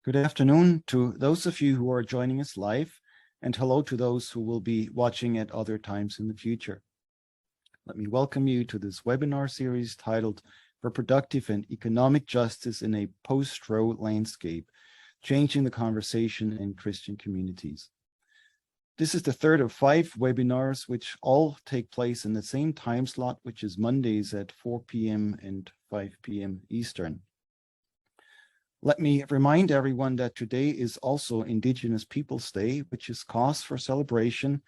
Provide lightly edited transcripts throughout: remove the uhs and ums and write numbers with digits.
Good afternoon to those of you who are joining us live, and hello to those who will be watching at other times in the future. Let me welcome you to this webinar series titled Reproductive and Economic Justice in a Post-Roe Landscape, Changing the Conversation in Christian Communities. This is the third of 5 webinars, which all take place in the same time slot, which is Mondays at 4 p.m. and 5 p.m. Eastern. Let me remind everyone that today is also Indigenous Peoples Day, which is cause for celebration,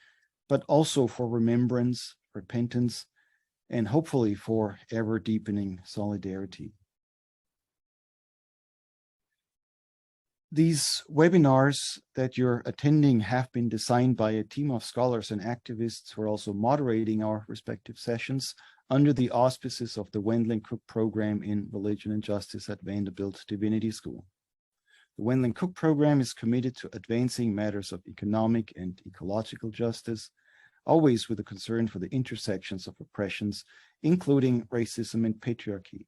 but also for remembrance, repentance, and hopefully for ever-deepening solidarity. These webinars that you're attending have been designed by a team of scholars and activists who are also moderating our respective sessions under the auspices of the Wendland-Cook program in Religion and Justice at Vanderbilt Divinity School. The Wendland-Cook program is committed to advancing matters of economic and ecological justice, always with a concern for the intersections of oppressions, including racism and patriarchy.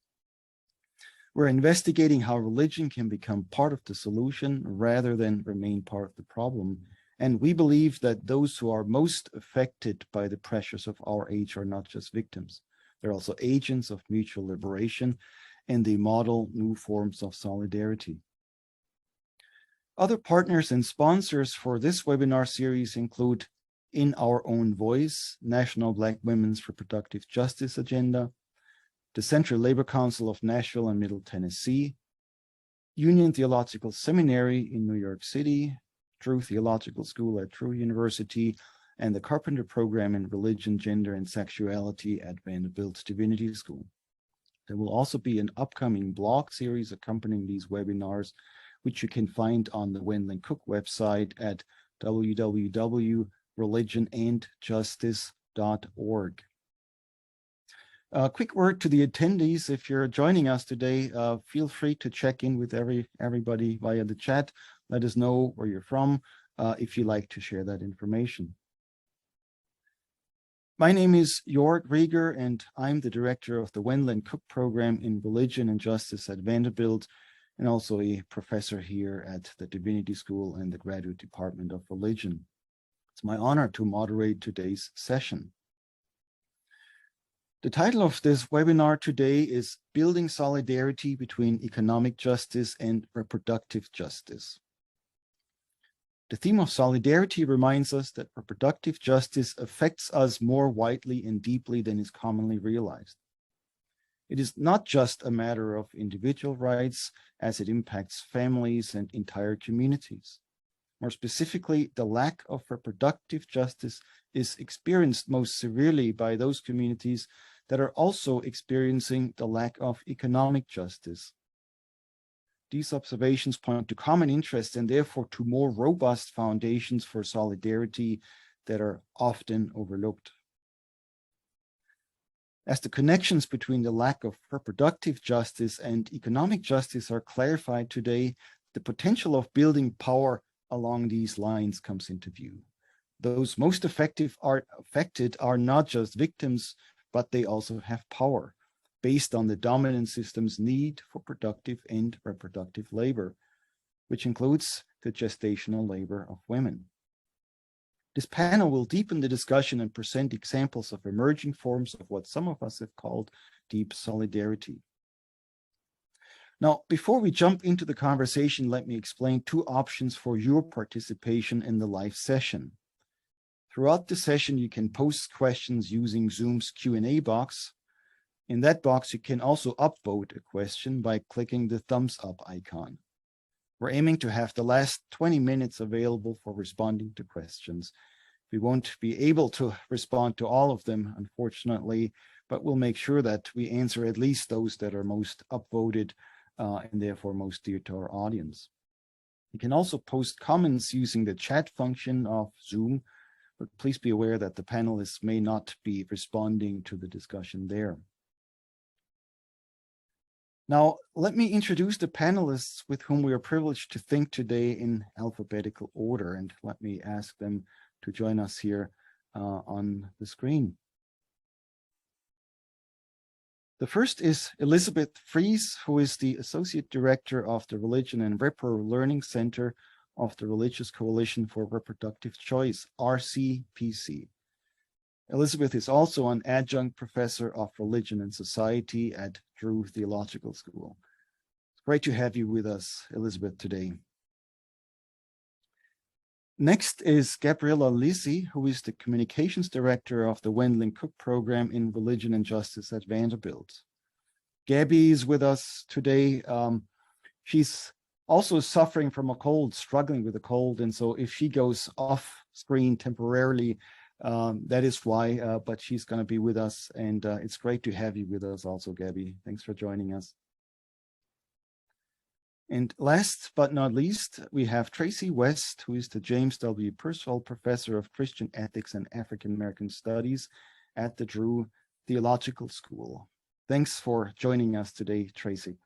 We're investigating how religion can become part of the solution rather than remain part of the problem. And we believe that those who are most affected by the pressures of our age are not just victims. They're also agents of mutual liberation, and they model new forms of solidarity. Other partners and sponsors for this webinar series include In Our Own Voice, National Black Women's Reproductive Justice Agenda, the Central Labor Council of Nashville and Middle Tennessee, Union Theological Seminary in New York City, Drew Theological School at Drew University, and the Carpenter Program in Religion, Gender, and Sexuality at Vanderbilt Divinity School. There will also be an upcoming blog series accompanying these webinars, which you can find on the Wendland-Cook website at www.religionandjustice.org. A quick word to the attendees. If you're joining us today, feel free to check in with everybody via the chat. Let us know where you're from if you like to share that information. My name is Henkel-Rieger, and I'm the director of the Wendland-Cook program in Religion and Justice at Vanderbilt, and also a professor here at the Divinity School and the Graduate Department of Religion. It's my honor to moderate today's session. The title of this webinar today is Building Solidarity Between Economic Justice and Reproductive Justice. The theme of solidarity reminds us that reproductive justice affects us more widely and deeply than is commonly realized. It is not just a matter of individual rights, as it impacts families and entire communities. More specifically, the lack of reproductive justice is experienced most severely by those communities that are also experiencing the lack of economic justice. These observations point to common interests and therefore to more robust foundations for solidarity that are often overlooked. As the connections between the lack of reproductive justice and economic justice are clarified today, the potential of building power along these lines comes into view. Those most affected are not just victims, but they also have power, based on the dominant system's need for productive and reproductive labor, which includes the gestational labor of women. This panel will deepen the discussion and present examples of emerging forms of what some of us have called deep solidarity. Now, before we jump into the conversation, let me explain 2 options for your participation in the live session. Throughout the session, you can post questions using Zoom's Q&A box. In that box, you can also upvote a question by clicking the thumbs up icon. We're aiming to have the last 20 minutes available for responding to questions. We won't be able to respond to all of them, unfortunately, but we'll make sure that we answer at least those that are most upvoted and therefore most dear to our audience. You can also post comments using the chat function of Zoom, but please be aware that the panelists may not be responding to the discussion there. Now, let me introduce the panelists with whom we are privileged to think today in alphabetical order, and let me ask them to join us here on the screen. The first is Elizabeth Fries, who is the Associate Director of the Religion and Repro Learning Center of the Religious Coalition for Reproductive Choice, RCPC. Elizabeth is also an adjunct professor of religion and society at Drew Theological School. It's great to have you with us, Elizabeth, today. Next is Gabriella Lisi, who is the Communications Director of the Wendling Cook Program in Religion and Justice at Vanderbilt. Gabby is with us today. She's also suffering from a cold, struggling with a cold, and so if she goes off screen temporarily, that is why, but she's going to be with us, and it's great to have you with us also, Gabby. Thanks for joining us. And last but not least, we have Tracy West, who is the James W. Purcell Professor of Christian Ethics and African American Studies at the Drew Theological School. Thanks for joining us today, Tracy.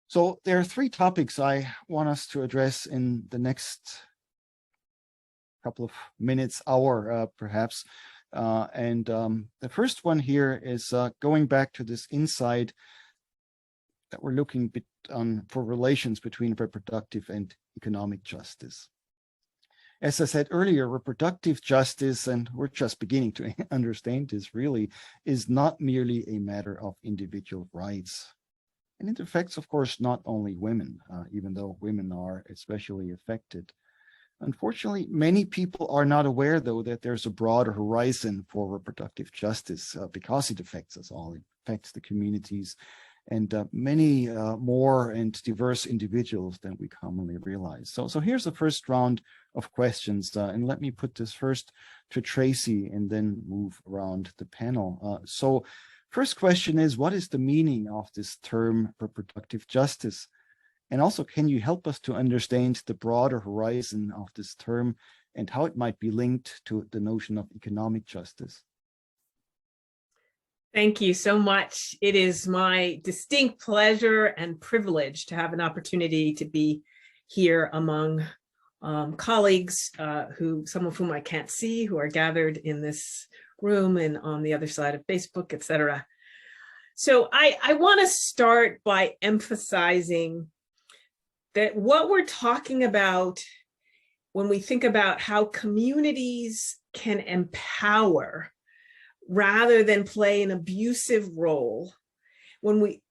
So there are three topics I want us to address in the next couple of minutes, hour, perhaps. The first one here is going back to this insight that we're looking for relations between reproductive and economic justice. As I said earlier, reproductive justice, and we're just beginning to understand this really, is not merely a matter of individual rights. And it affects, of course, not only women, even though women are especially affected. Unfortunately, many people are not aware, though, that there's a broader horizon for reproductive justice because it affects us all. It affects the communities and many more and diverse individuals than we commonly realize. So here's the first round of questions, and let me put this first to Tracy and then move around the panel. So first question is, what is the meaning of this term reproductive justice? And also, can you help us to understand the broader horizon of this term and how it might be linked to the notion of economic justice? Thank you so much. It is my distinct pleasure and privilege to have an opportunity to be here among colleagues, some of whom I can't see, who are gathered in this room and on the other side of Facebook, etc. So I want to start by emphasizing that what we're talking about when we think about how communities can empower rather than play an abusive role when we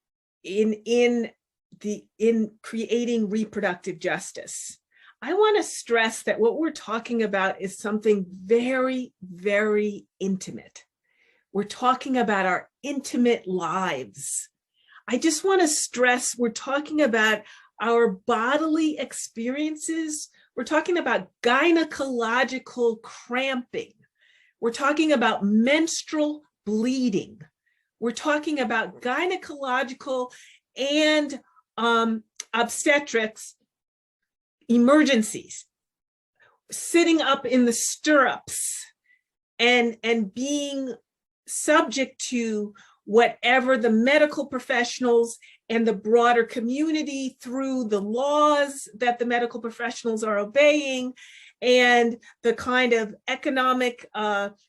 in creating reproductive justice. I want to stress that what we're talking about is something very, very intimate. We're talking about our intimate lives. I just want to stress we're talking about our bodily experiences. We're talking about gynecological cramping. We're talking about menstrual bleeding. We're talking about gynecological and obstetrics emergencies, sitting up in the stirrups and being subject to whatever the medical professionals and the broader community through the laws that the medical professionals are obeying and the kind of economic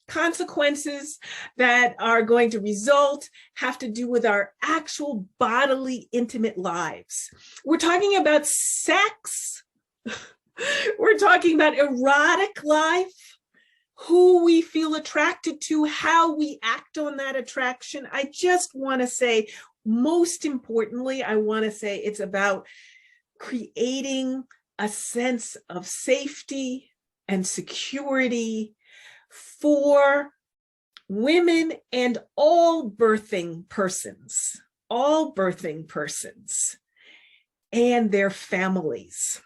consequences that are going to result have to do with our actual bodily intimate lives. We're talking about sex. We're talking about erotic life, who we feel attracted to, how we act on that attraction. I just want to say, most importantly, I want to say it's about creating a sense of safety and security for women and all birthing persons and their families.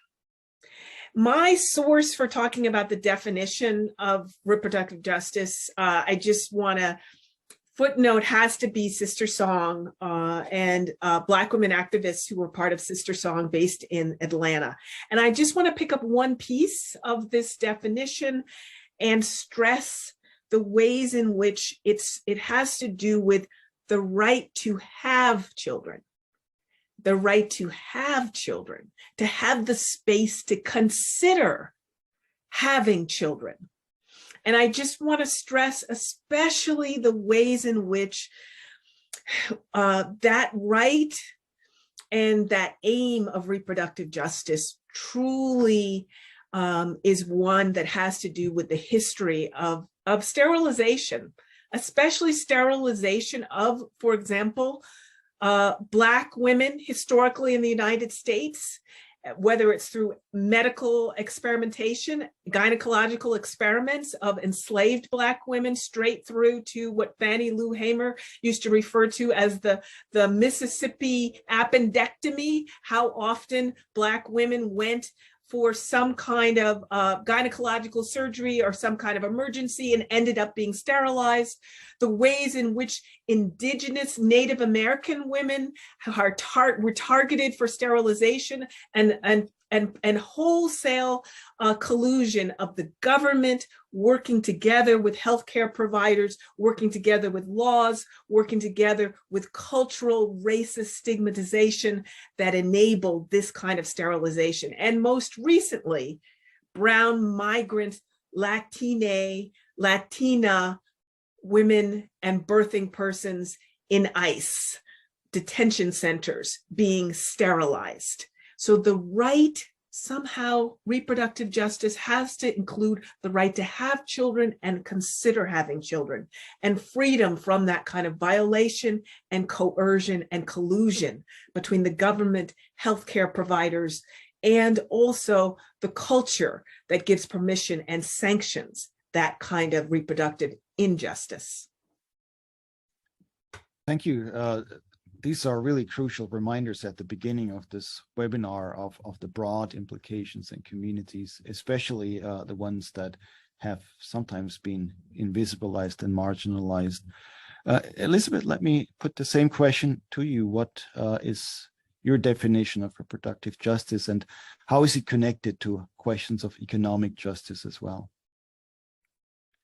My source for talking about the definition of reproductive justice, I just want to footnote, has to be Sister Song and Black women activists who were part of Sister Song based in Atlanta. And I just want to pick up one piece of this definition and stress the ways in which it has to do with the right to have children. The right to have children, to have the space to consider having children. And I just want to stress especially the ways in which that right and that aim of reproductive justice truly is one that has to do with the history of sterilization, especially sterilization of, for example, Black women historically in the United States, whether it's through medical experimentation, gynecological experiments of enslaved Black women, straight through to what Fannie Lou Hamer used to refer to as the Mississippi appendectomy, how often Black women went for some kind of gynecological surgery or some kind of emergency and ended up being sterilized, the ways in which indigenous Native American women were targeted for sterilization, and wholesale collusion of the government working together with healthcare providers, working together with laws, working together with cultural racist stigmatization that enabled this kind of sterilization. And most recently, brown migrant Latina women and birthing persons in ICE detention centers being sterilized. So the right, somehow reproductive justice has to include the right to have children and consider having children, and freedom from that kind of violation and coercion and collusion between the government, healthcare providers, and also the culture that gives permission and sanctions that kind of reproductive injustice. Thank you. These are really crucial reminders at the beginning of this webinar of the broad implications in communities, especially the ones that have sometimes been invisibilized and marginalized. Elizabeth, let me put the same question to you. What is your definition of reproductive justice, and how is it connected to questions of economic justice as well?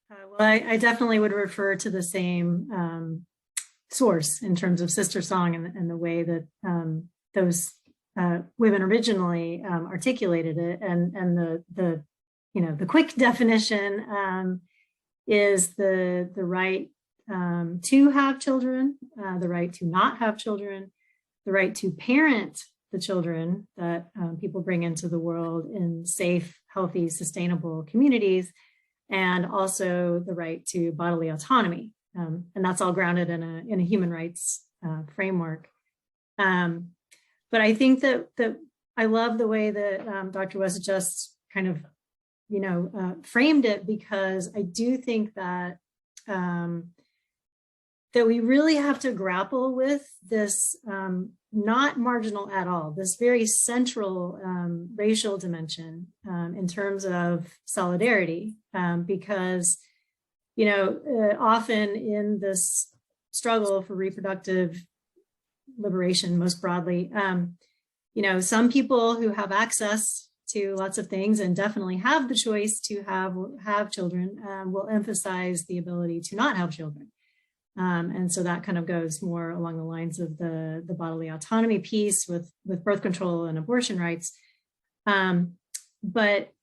Well, I definitely would refer to the same source in terms of Sister Song and the way that those women originally articulated it, and the quick definition is the right to have children, the right to not have children, the right to parent the children that people bring into the world in safe, healthy, sustainable communities, and also the right to bodily autonomy. And that's all grounded in a human rights framework. But I think that I love the way that Dr. West just kind of, framed it, because I do think that that we really have to grapple with this not marginal at all, this very central racial dimension in terms of solidarity, because often in this struggle for reproductive liberation, most broadly, some people who have access to lots of things and definitely have the choice to have children will emphasize the ability to not have children. And so that kind of goes more along the lines of the bodily autonomy piece with birth control and abortion rights. But,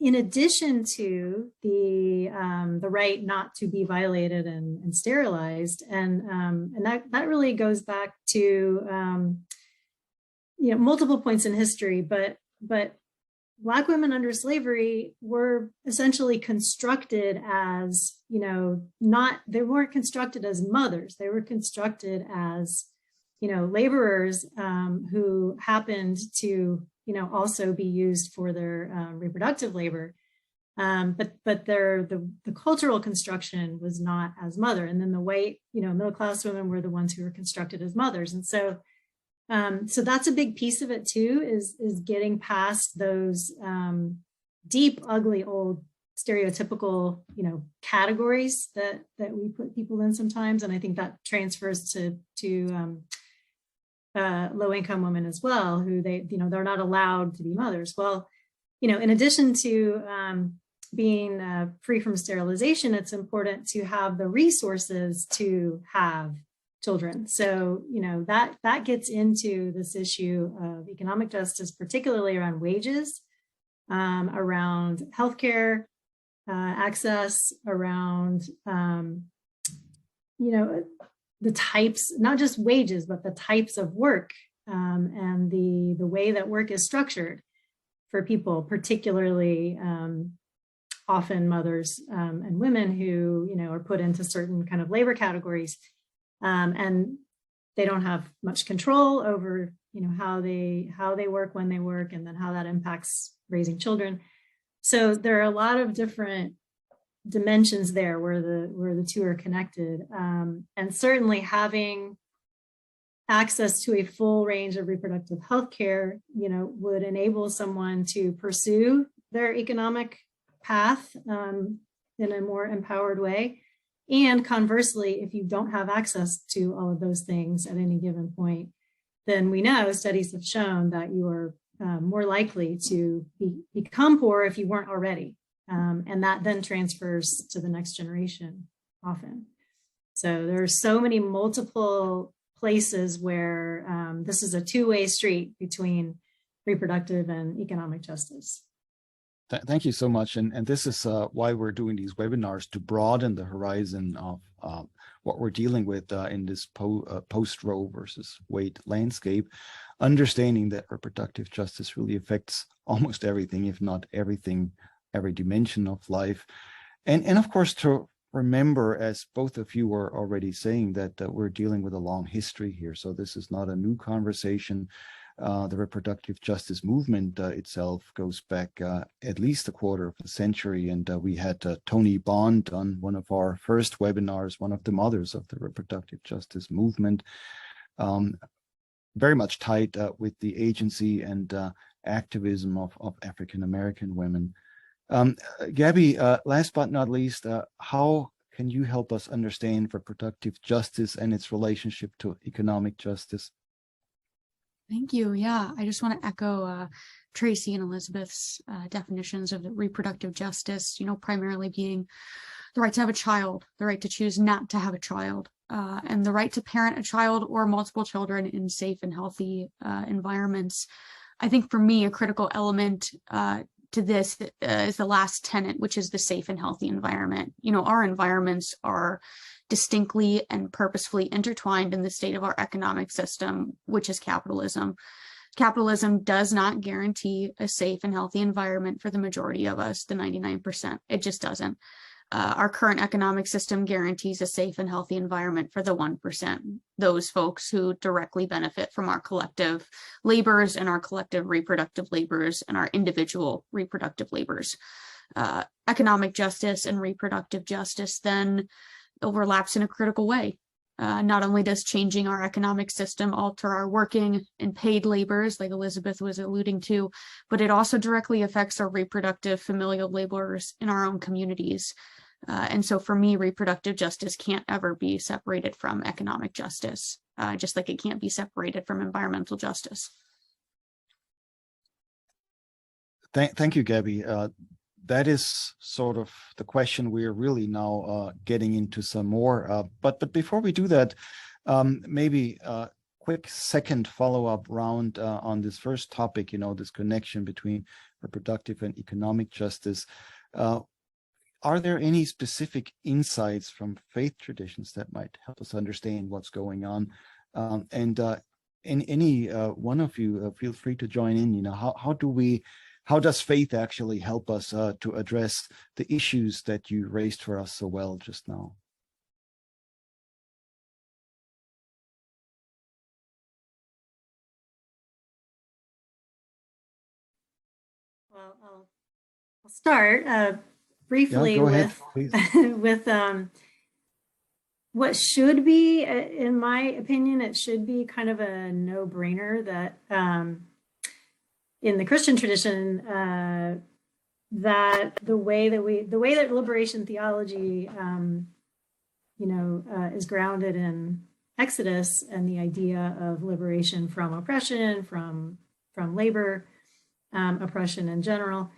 in addition to the right not to be violated and sterilized, and that really goes back to multiple points in history, but Black women under slavery were essentially constructed as, they weren't constructed as mothers. They were constructed as, laborers who happened to, also be used for their reproductive labor. But the cultural construction was not as mother. And then the white, middle class women were the ones who were constructed as mothers. And so that's a big piece of it too, is getting past those deep, ugly, old stereotypical, categories that we put people in sometimes. And I think that transfers to low-income women as well, who they're not allowed to be mothers. Well, in addition to being free from sterilization, it's important to have the resources to have children. So, that gets into this issue of economic justice, particularly around wages, around healthcare, access around, the types, not just wages, but the types of work, and the way that work is structured for people, particularly often mothers and women who, are put into certain kind of labor categories, and they don't have much control over, how they work, when they work, and then how that impacts raising children. So there are a lot of different dimensions there where the two are connected, and certainly having access to a full range of reproductive health care, would enable someone to pursue their economic path in a more empowered way. And conversely, if you don't have access to all of those things at any given point, then we know studies have shown that you are more likely to become poor if you weren't already. And that then transfers to the next generation often. So there are so many multiple places where this is a two-way street between reproductive and economic justice. Thank you so much. And this is why we're doing these webinars, to broaden the horizon of what we're dealing with in this post-Roe versus Wade landscape, understanding that reproductive justice really affects almost everything, if not everything, every dimension of life. And of course, to remember, as both of you were already saying, that we're dealing with a long history here. So this is not a new conversation. The reproductive justice movement itself goes back at least a quarter of a century. And we had Tony Bond on one of our first webinars, one of the mothers of the reproductive justice movement, very much tied with the agency and activism of African-American women. Gabby, last but not least, how can you help us understand reproductive justice and its relationship to economic justice? Thank you. Yeah, I just want to echo Tracy and Elizabeth's definitions of reproductive justice, primarily being the right to have a child, the right to choose not to have a child, and the right to parent a child or multiple children in safe and healthy environments. I think for me, a critical element to this is the last tenet, which is the safe and healthy environment. Our environments are distinctly and purposefully intertwined in the state of our economic system, which is capitalism. Capitalism does not guarantee a safe and healthy environment for the majority of us, the 99%. It just doesn't. Our current economic system guarantees a safe and healthy environment for the 1%, those folks who directly benefit from our collective labors and our collective reproductive labors and our individual reproductive labors. Economic justice and reproductive justice then overlaps in a critical way. Not only does changing our economic system alter our working and paid labors, like Elizabeth was alluding to, but it also directly affects our reproductive familial laborers in our own communities. And so for me, reproductive justice can't ever be separated from economic justice, just like it can't be separated from environmental justice. Thank you, Gabby. That is sort of the question we're really now getting into some more. But before we do that, maybe a quick second follow-up round on this first topic, this connection between reproductive and economic justice. Are there any specific insights from faith traditions that might help us understand what's going on? And any one of you, feel free to join in. How does faith actually help us to address the issues that you raised for us so well just now? Well, I'll start briefly with what should be, in my opinion, it should be kind of a no-brainer that in the Christian tradition, that the way that liberation theology, is grounded in Exodus and the idea of liberation from oppression, from labor, oppression in general,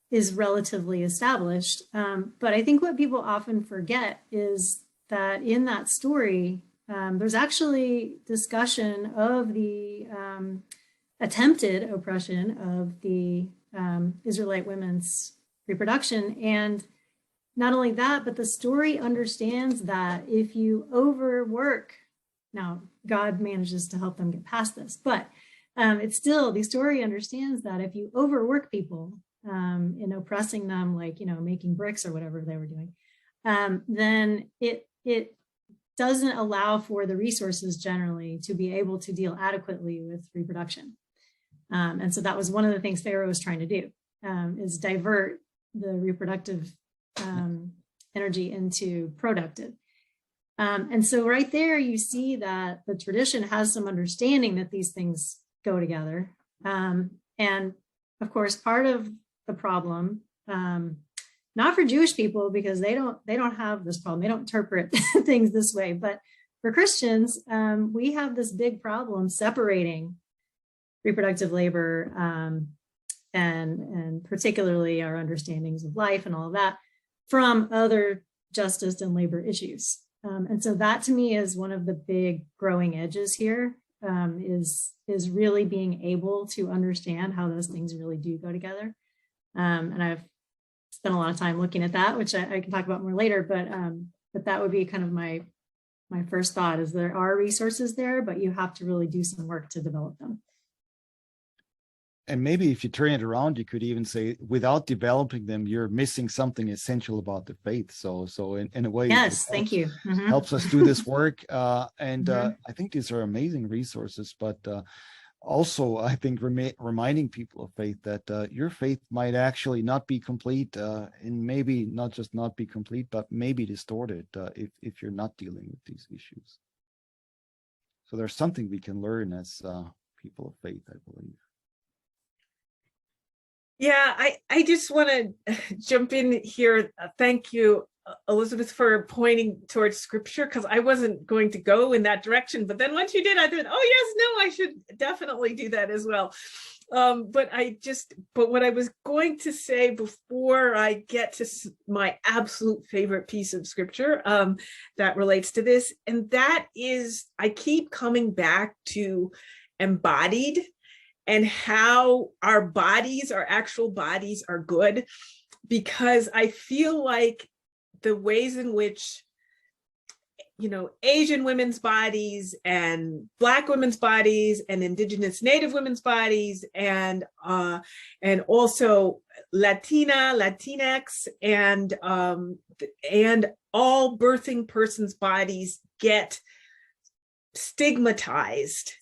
is relatively established. But I think what people often forget is that in that story, there's actually discussion of the attempted oppression of the Israelite women's reproduction. And not only that, but the story understands that if you overwork, now God manages to help them get past this, but it's still, the story understands that if you overwork people in oppressing them, like, making bricks or whatever they were doing, then it doesn't allow for the resources generally to be able to deal adequately with reproduction. And so that was one of the things Pharaoh was trying to do, is divert the reproductive energy into productive. And so right there, you see that the tradition has some understanding that these things go together. And of course, part of the problem, not for Jewish people, because they don't have this problem. They don't interpret things this way. But for Christians, we have this big problem separating reproductive labor and particularly our understandings of life and all of that from other justice and labor issues. And so that to me is one of the big growing edges here, is really being able to understand how those things really do go together. And I've spent a lot of time looking at that, which I can talk about more later, but that would be kind of my first thought, is there are resources there, but you have to really do some work to develop them. And maybe if you turn it around, you could even say, without developing them, you're missing something essential about the faith. So in a way, yes, thank you. Mm-hmm. Helps us do this work. And Mm-hmm. I think these are amazing resources, but also I think reminding people of faith that your faith might actually not be complete, and maybe not just not be complete, but maybe distorted if you're not dealing with these issues. So there's something we can learn as people of faith, I believe. Yeah, I just want to jump in here. Thank you, Elizabeth, for pointing towards scripture, because I wasn't going to go in that direction. But then once you did, I thought, oh, yes, no, I should definitely do that as well. But what I was going to say before I get to my absolute favorite piece of scripture that relates to this, and that is, I keep coming back to embodied, and how our bodies, our actual bodies, are good, because I feel like the ways in which, Asian women's bodies and Black women's bodies and Indigenous Native women's bodies and also Latinx and all birthing persons' bodies get stigmatized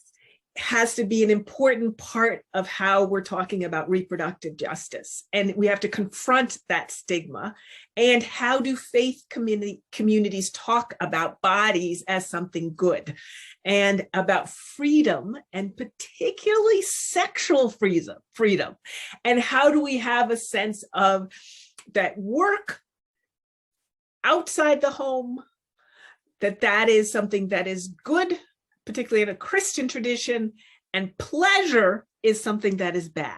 has to be an important part of how we're talking about reproductive justice. And we have to confront that stigma. And how do faith communities talk about bodies as something good, and about freedom, and particularly sexual freedom? And how do we have a sense of that work outside the home, that is something that is good, particularly in a Christian tradition, and pleasure is something that is bad.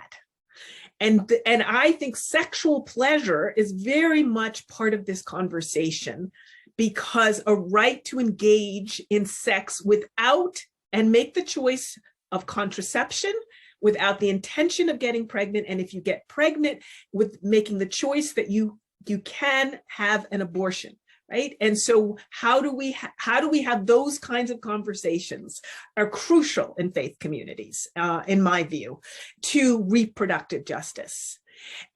And I think sexual pleasure is very much part of this conversation, because a right to engage in sex without, and make the choice of contraception without the intention of getting pregnant, and if you get pregnant, with making the choice that you can have an abortion. Right. And so how do we have those kinds of conversations are crucial in faith communities, in my view, to reproductive justice.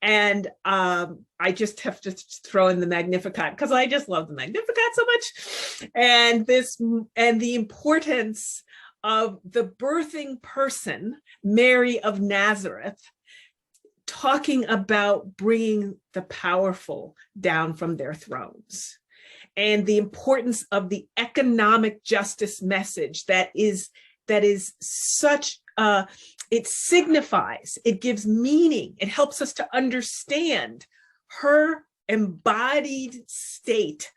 And I just have to throw in the Magnificat, because I just love the Magnificat so much. And the importance of the birthing person, Mary of Nazareth, talking about bringing the powerful down from their thrones. And the importance of the economic justice message that is such, it signifies, it gives meaning, it helps us to understand her embodied state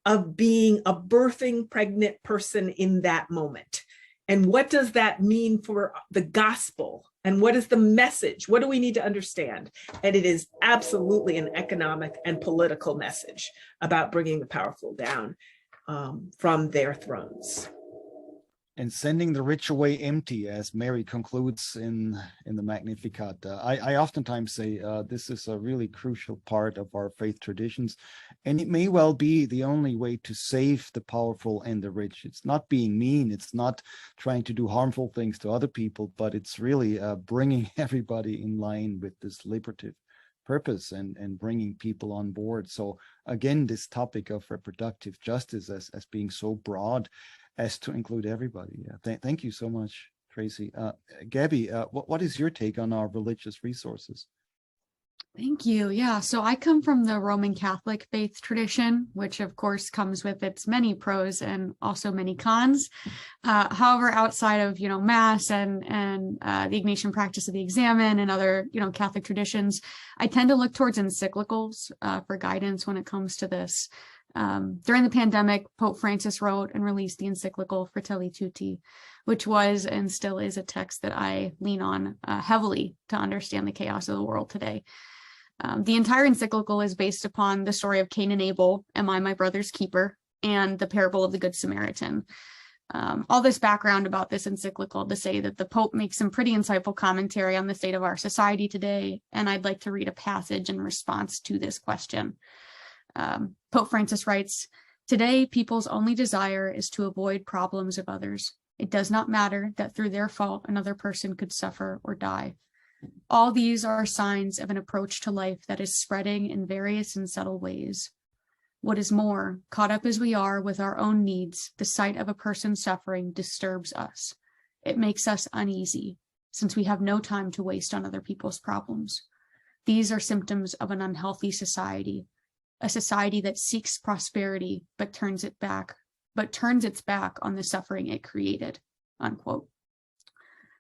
of being a birthing pregnant person in that moment. And what does that mean for the gospel? And what is the message? What do we need to understand? And it is absolutely an economic and political message about bringing the powerful down from their thrones. And sending the rich away empty, as Mary concludes in the Magnificat. I oftentimes say this is a really crucial part of our faith traditions, and it may well be the only way to save the powerful and the rich. It's not being mean, it's not trying to do harmful things to other people, but it's really bringing everybody in line with this liberative purpose and bringing people on board. So again, this topic of reproductive justice as being so broad as to include everybody. Thank you so much, Tracy. Gabby, what is your take on our religious resources? Thank you. Yeah, so I come from the Roman Catholic faith tradition, which of course comes with its many pros and also many cons. However, outside of Mass and the Ignatian practice of the Examen and other Catholic traditions, I tend to look towards encyclicals for guidance when it comes to this. During the pandemic, Pope Francis wrote and released the encyclical Fratelli Tutti, which was and still is a text that I lean on heavily to understand the chaos of the world today. The entire encyclical is based upon the story of Cain and Abel, Am I my brother's keeper, and the parable of the Good Samaritan. All this background about this encyclical to say that the Pope makes some pretty insightful commentary on the state of our society today, and I'd like to read a passage in response to this question. Pope Francis writes, "Today, people's only desire is to avoid problems of others. It does not matter that through their fault another person could suffer or die. All these are signs of an approach to life that is spreading in various and subtle ways. What is more, caught up as we are with our own needs, the sight of a person suffering disturbs us. It makes us uneasy, since we have no time to waste on other people's problems. These are symptoms of an unhealthy society, a society that seeks prosperity but turns its back on the suffering it created," unquote.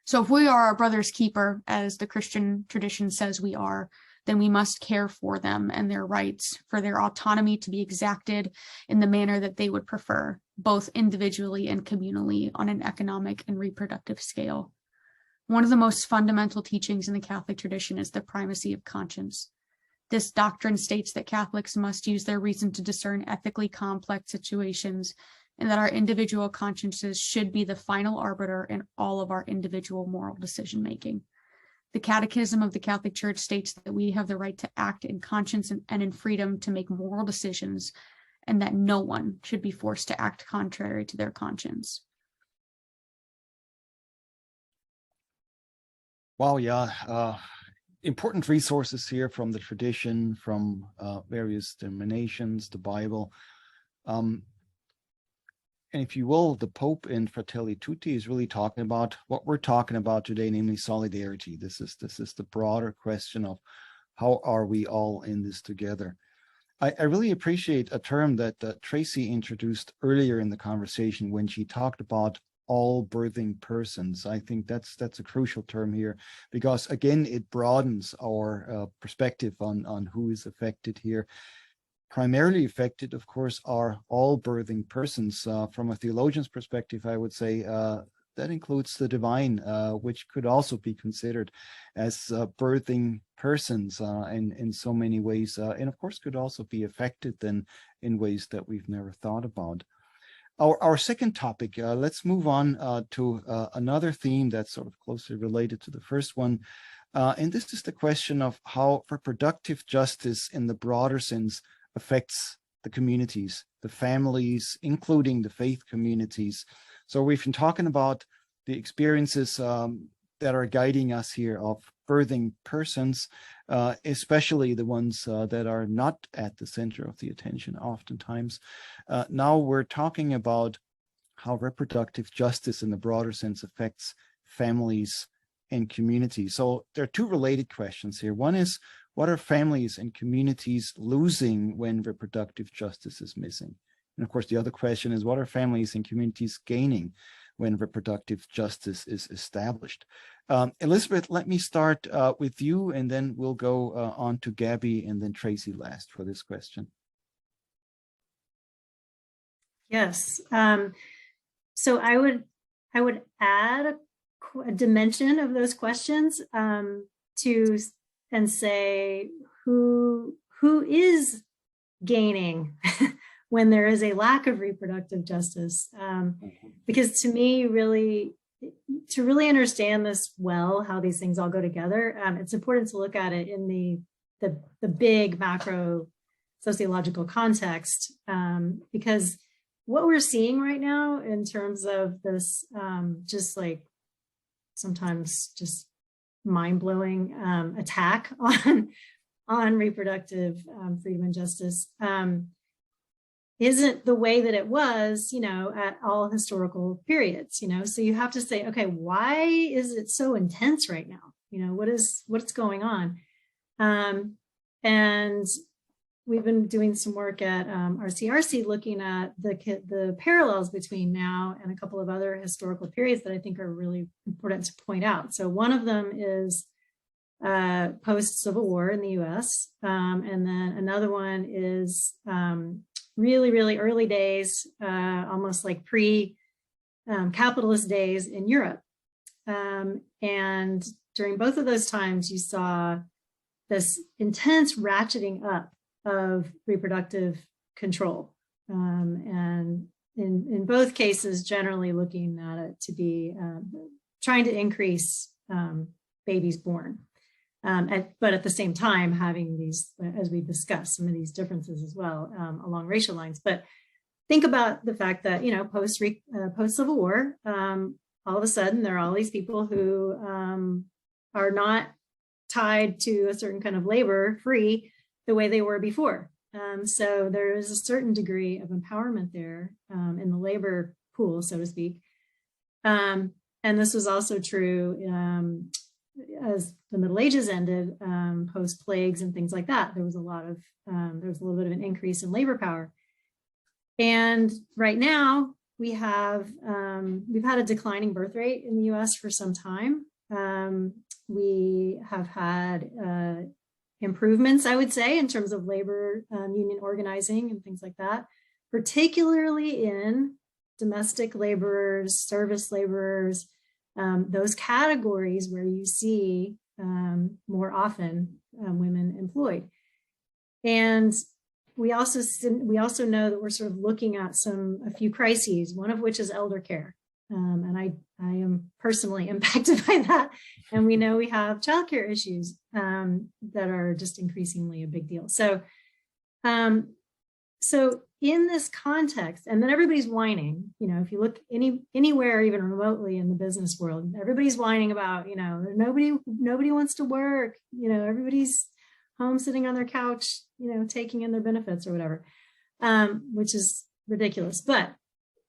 So if we are our brother's keeper, as the Christian tradition says we are, then we must care for them and their rights, for their autonomy to be exacted in the manner that they would prefer, both individually and communally on an economic and reproductive scale. One of the most fundamental teachings in the Catholic tradition is the primacy of conscience. This doctrine states that Catholics must use their reason to discern ethically complex situations, and that our individual consciences should be the final arbiter in all of our individual moral decision-making. The Catechism of the Catholic Church states that we have the right to act in conscience and in freedom to make moral decisions, and that no one should be forced to act contrary to their conscience. Wow, yeah. Important resources here from the tradition, from various denominations, the Bible. And if you will, the Pope in Fratelli Tutti is really talking about what we're talking about today, namely solidarity. This is the broader question of how are we all in this together. I really appreciate a term that Tracy introduced earlier in the conversation when she talked about all birthing persons. I think that's a crucial term here because, again, it broadens our perspective on who is affected here. Primarily affected, of course, are all birthing persons. From a theologian's perspective, I would say that includes the divine, which could also be considered as birthing persons in so many ways, and of course could also be affected then in ways that we've never thought about. Our second topic, let's move on to another theme that's sort of closely related to the first one. And this is the question of how reproductive justice in the broader sense affects the communities, the families, including the faith communities. So we've been talking about the experiences that are guiding us here of birthing persons, especially the ones that are not at the center of the attention oftentimes. Now we're talking about how reproductive justice in the broader sense affects families and communities. So there are two related questions here. One is, what are families and communities losing when reproductive justice is missing? And of course, the other question is, what are families and communities gaining when reproductive justice is established? Elizabeth, let me start with you, and then we'll go on to Gabby and then Tracy last for this question. Yes. So I would add a dimension of those questions to and say who is gaining when there is a lack of reproductive justice. Because to me, to really understand this well, how these things all go together, it's important to look at it in the big macro sociological context, because what we're seeing right now in terms of this just like sometimes just mind-blowing attack on reproductive freedom and justice isn't the way that it was, at all historical periods, so you have to say, okay, why is it so intense right now? What's going on? And we've been doing some work at RCRC looking at the parallels between now and a couple of other historical periods that I think are really important to point out. So one of them is post-Civil War in the US. And then another one is really, really early days, almost like pre-capitalist days in Europe. And during both of those times, you saw this intense ratcheting up of reproductive control. And in both cases, generally looking at it to be trying to increase babies born. But at the same time, having these, as we discussed, some of these differences as well along racial lines. But think about the fact that, post-Civil War, all of a sudden, there are all these people who are not tied to a certain kind of labor free the way they were before. So there is a certain degree of empowerment there in the labor pool, so to speak. And this was also true as the Middle Ages ended, post plagues and things like that. There was a little bit of an increase in labor power. And right now we've had a declining birth rate in the US for some time. We have had improvements, I would say, in terms of labor union organizing and things like that, particularly in domestic laborers, service laborers, those categories where you see more often women employed. And we also know that we're sort of looking at a few crises, one of which is elder care. And I am personally impacted by that. And we know we have childcare issues that are just increasingly a big deal. So in this context, and then everybody's whining, if you look anywhere, even remotely in the business world, everybody's whining about, nobody wants to work, everybody's home sitting on their couch, taking in their benefits or whatever, which is ridiculous. But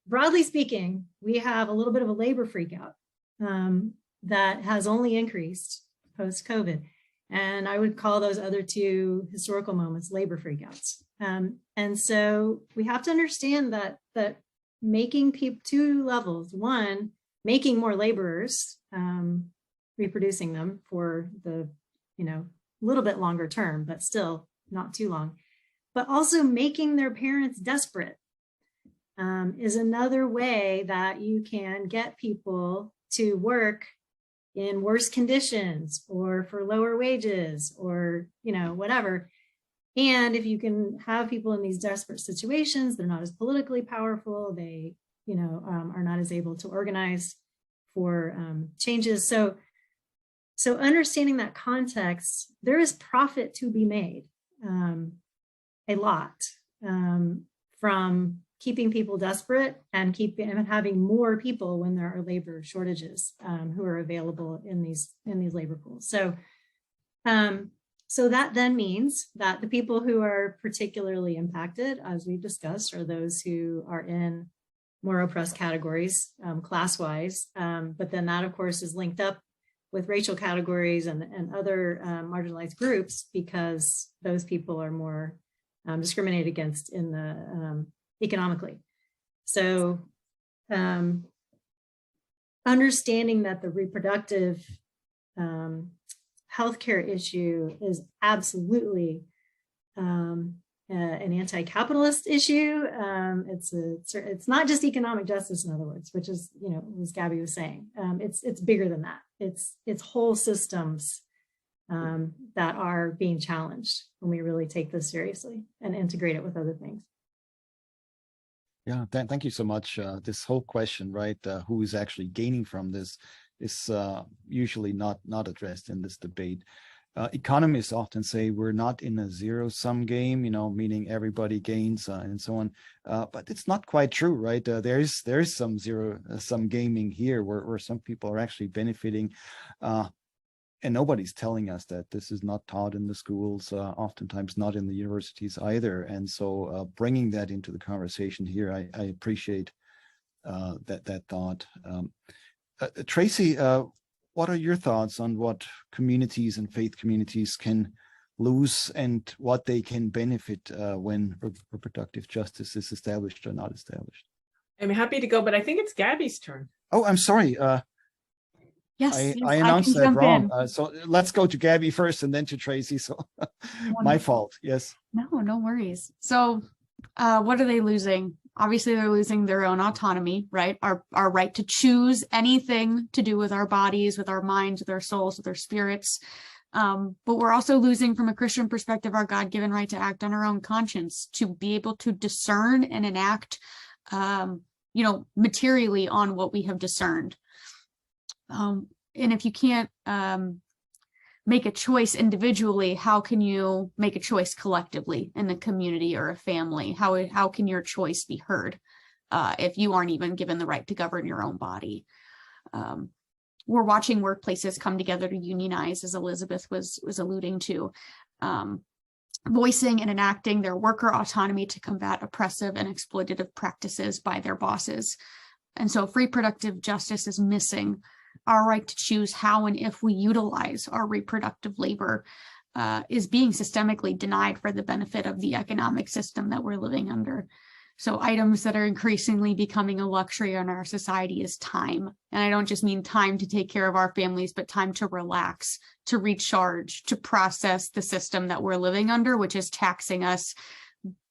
broadly speaking, we have a little bit of a labor freakout that has only increased post-COVID. And I would call those other two historical moments labor freakouts. And so we have to understand that making two levels, one, making more laborers, reproducing them for the, little bit longer term, but still not too long, but also making their parents desperate is another way that you can get people to work in worse conditions or for lower wages or, whatever. And if you can have people in these desperate situations, they're not as politically powerful. They, are not as able to organize for changes. So understanding that context, there is profit to be made, a lot, from keeping people desperate and having more people when there are labor shortages who are available in these labor pools. So that then means that the people who are particularly impacted, as we've discussed, are those who are in more oppressed categories, class-wise. But then that, of course, is linked up with racial categories and other marginalized groups, because those people are more discriminated against in the economically. So understanding that the reproductive healthcare issue is absolutely an anti-capitalist issue. It's not just economic justice, in other words, which is, as Gabby was saying, it's bigger than that. It's whole systems that are being challenged when we really take this seriously and integrate it with other things. Yeah, thank you so much. This whole question, right? Who is actually gaining from this is usually not addressed in this debate. Economists often say we're not in a zero-sum game, meaning everybody gains and so on. But it's not quite true, right? There is some zero-sum gaming here where some people are actually benefiting. And nobody's telling us that. This is not taught in the schools, oftentimes not in the universities either. And so bringing that into the conversation here, I appreciate that thought. Tracy, what are your thoughts on what communities and faith communities can lose and what they can benefit when reproductive justice is established or not established? I'm happy to go, but I think it's Gabby's turn. Oh, I'm sorry. Yes, I announced that jump wrong. in. So let's go to Gabby first and then to Tracy. So my fault. Yes. No worries. So what are they losing? Obviously, they're losing their own autonomy, right? Our right to choose anything to do with our bodies, with our minds, with our souls, with our spirits. But we're also losing, from a Christian perspective, our God-given right to act on our own conscience, to be able to discern and enact, materially on what we have discerned. And if you can't make a choice individually, how can you make a choice collectively in the community or a family? How can your choice be heard if you aren't even given the right to govern your own body? We're watching workplaces come together to unionize, as Elizabeth was alluding to, voicing and enacting their worker autonomy to combat oppressive and exploitative practices by their bosses. And so if reproductive justice is missing, our right to choose how and if we utilize our reproductive labor is being systemically denied for the benefit of the economic system that we're living under. So items that are increasingly becoming a luxury in our society is time. And I don't just mean time to take care of our families, but time to relax, to recharge, to process the system that we're living under, which is taxing us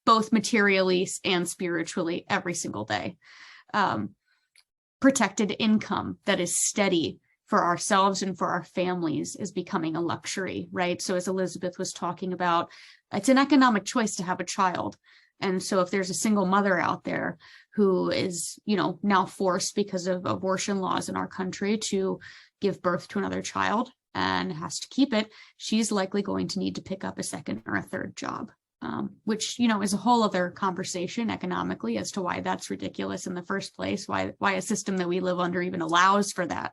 both materially and spiritually every single day. Protected income that is steady for ourselves and for our families is becoming a luxury, right? So as Elizabeth was talking about, it's an economic choice to have a child. And so if there's a single mother out there who is, now forced because of abortion laws in our country to give birth to another child and has to keep it, she's likely going to need to pick up a second or a third job. Which, is a whole other conversation economically as to why that's ridiculous in the first place, why a system that we live under even allows for that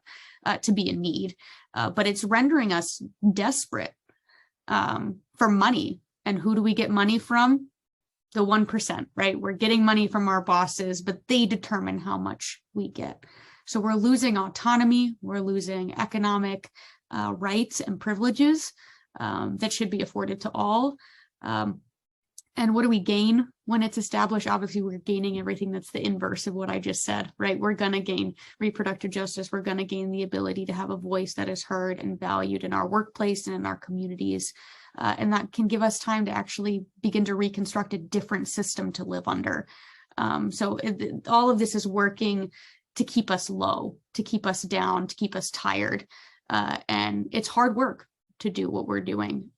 to be a need. But it's rendering us desperate for money. And who do we get money from? The 1%, right? We're getting money from our bosses, but they determine how much we get. So we're losing autonomy. We're losing economic rights and privileges that should be afforded to all. And what do we gain when it's established? Obviously, we're gaining everything that's the inverse of what I just said, right? We're going to gain reproductive justice. We're going to gain the ability to have a voice that is heard and valued in our workplace and in our communities. And that can give us time to actually begin to reconstruct a different system to live under. All of this is working to keep us low, to keep us down, to keep us tired. And it's hard work to do what we're doing.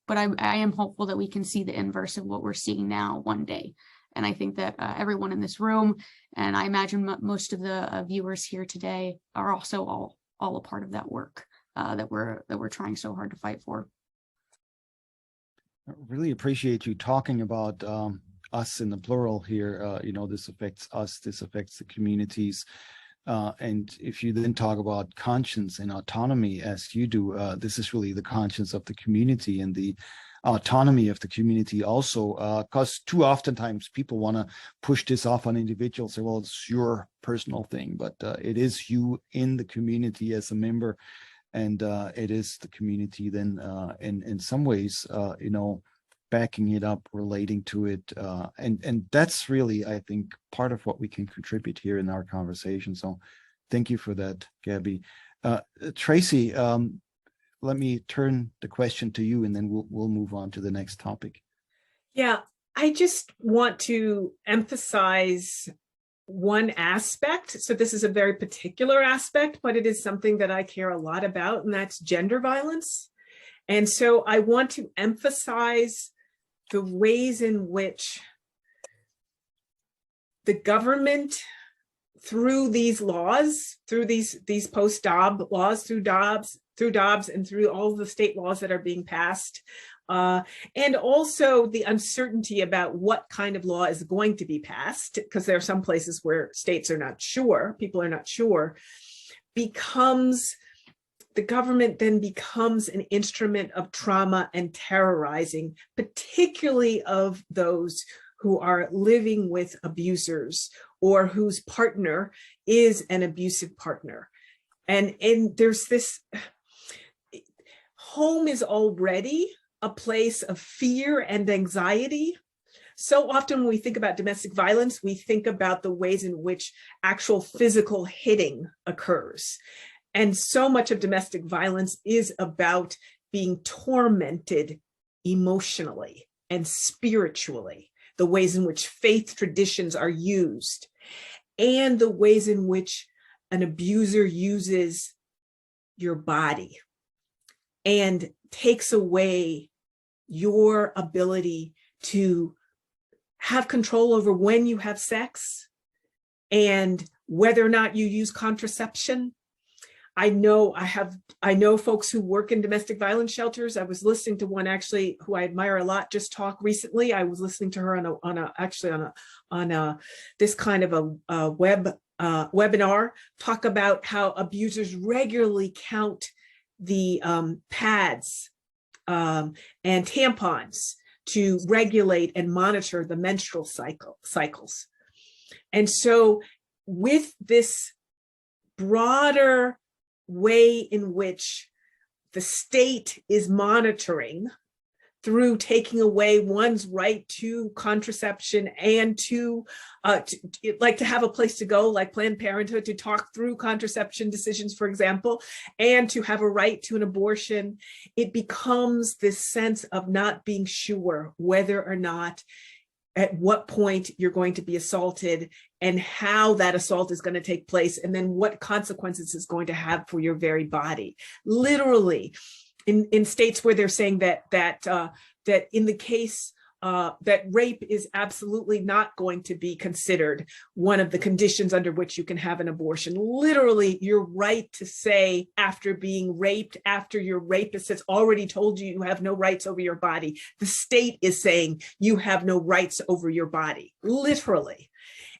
But I am hopeful that we can see the inverse of what we're seeing now one day. And I think that everyone in this room, and I imagine most of the viewers here today, are also all a part of that work that we're trying so hard to fight for. I really appreciate you talking about us in the plural here. This affects us, this affects the communities. And if you then talk about conscience and autonomy as you do, this is really the conscience of the community and the autonomy of the community also, because too oftentimes people want to push this off on individuals, say, well, it's your personal thing, but it is you in the community as a member, and it is the community then in some ways, backing it up, relating to it. And that's really, I think, part of what we can contribute here in our conversation. So thank you for that, Gabby. Tracy, let me turn the question to you, and then we'll move on to the next topic. Yeah, I just want to emphasize one aspect. So this is a very particular aspect, but it is something that I care a lot about, and that's gender violence. And so I want to emphasize the ways in which the government, through these laws, through these post-Dobbs laws, through Dobbs, and through all the state laws that are being passed, and also the uncertainty about what kind of law is going to be passed, because there are some places where states are not sure, people are not sure, the government then becomes an instrument of trauma and terrorizing, particularly of those who are living with abusers or whose partner is an abusive partner. And there's this, home is already a place of fear and anxiety. So often when we think about domestic violence, we think about the ways in which actual physical hitting occurs. And so much of domestic violence is about being tormented emotionally and spiritually, the ways in which faith traditions are used, and the ways in which an abuser uses your body and takes away your ability to have control over when you have sex and whether or not you use contraception. I know folks who work in domestic violence shelters. I was listening to one actually who I admire a lot just talk recently. I was listening to her on this kind of a webinar, talk about how abusers regularly count the pads and tampons to regulate and monitor the menstrual cycles. And so with this broader way in which the state is monitoring through taking away one's right to contraception and to have a place to go, like Planned Parenthood, to talk through contraception decisions, for example, and to have a right to an abortion, it becomes this sense of not being sure whether or not, at what point you're going to be assaulted and how that assault is going to take place, and then what consequences it's going to have for your very body. Literally, in states where they're saying that in the case that rape is absolutely not going to be considered one of the conditions under which you can have an abortion. Literally, your right to say after being raped, after your rapist has already told you you have no rights over your body, the state is saying you have no rights over your body, literally.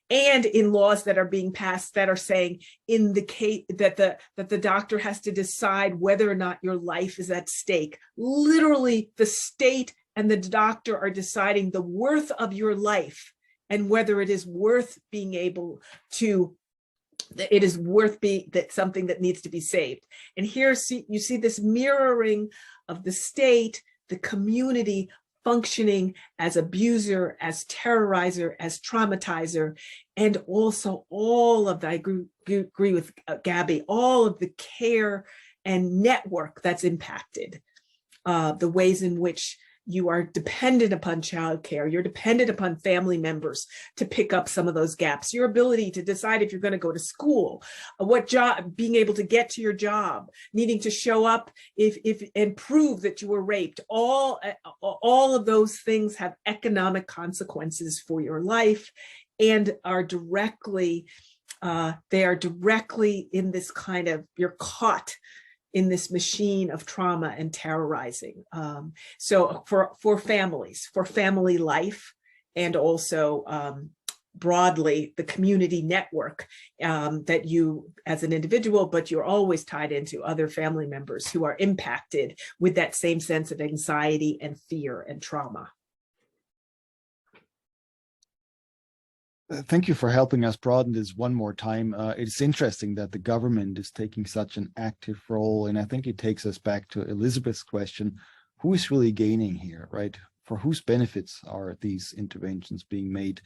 And in laws that are being passed that are saying in the case that the doctor has to decide whether or not your life is at stake. Literally, the state and the doctor are deciding the worth of your life and whether it is worth being able to, it is worth being that something that needs to be saved. And here you see this mirroring of the state, the community functioning as abuser, as terrorizer, as traumatizer, and also all of the, I agree with Gabby, all of the care and network that's impacted, the ways in which you are dependent upon childcare, you're dependent upon family members to pick up some of those gaps, your ability to decide if you're going to go to school, what job, being able to get to your job, needing to show up and prove that you were raped. All of those things have economic consequences for your life and are directly, they are directly in this kind of, you're caught in this machine of trauma and terrorizing. So for families, for family life, and also broadly the community network that you as an individual, but you're always tied into other family members who are impacted with that same sense of anxiety and fear and trauma. Thank you for helping us broaden this one more time. It's interesting that the government is taking such an active role, and I think it takes us back to Elizabeth's question, who is really gaining here, right? For whose benefits are these interventions being made?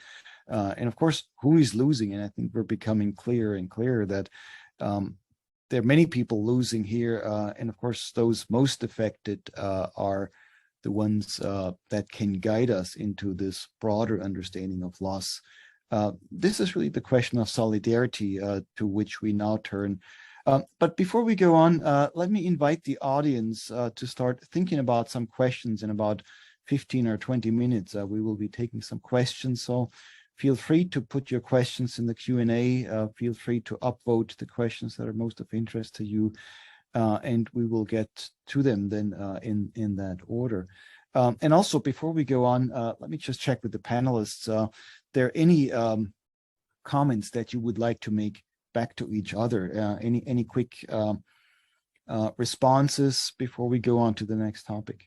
And of course, who is losing? And I think we're becoming clearer and clearer that there are many people losing here. And of course, those most affected are the ones that can guide us into this broader understanding of loss. This is really the question of solidarity to which we now turn. But before we go on, let me invite the audience to start thinking about some questions in about 15 or 20 minutes. We will be taking some questions, so Feel free to put your questions in the Q&A. Feel free to upvote the questions that are most of interest to you, and we will get to them then in that order. And also, before we go on, let me just check with the panelists. There any comments that you would like to make back to each other? Any quick responses before we go on to the next topic?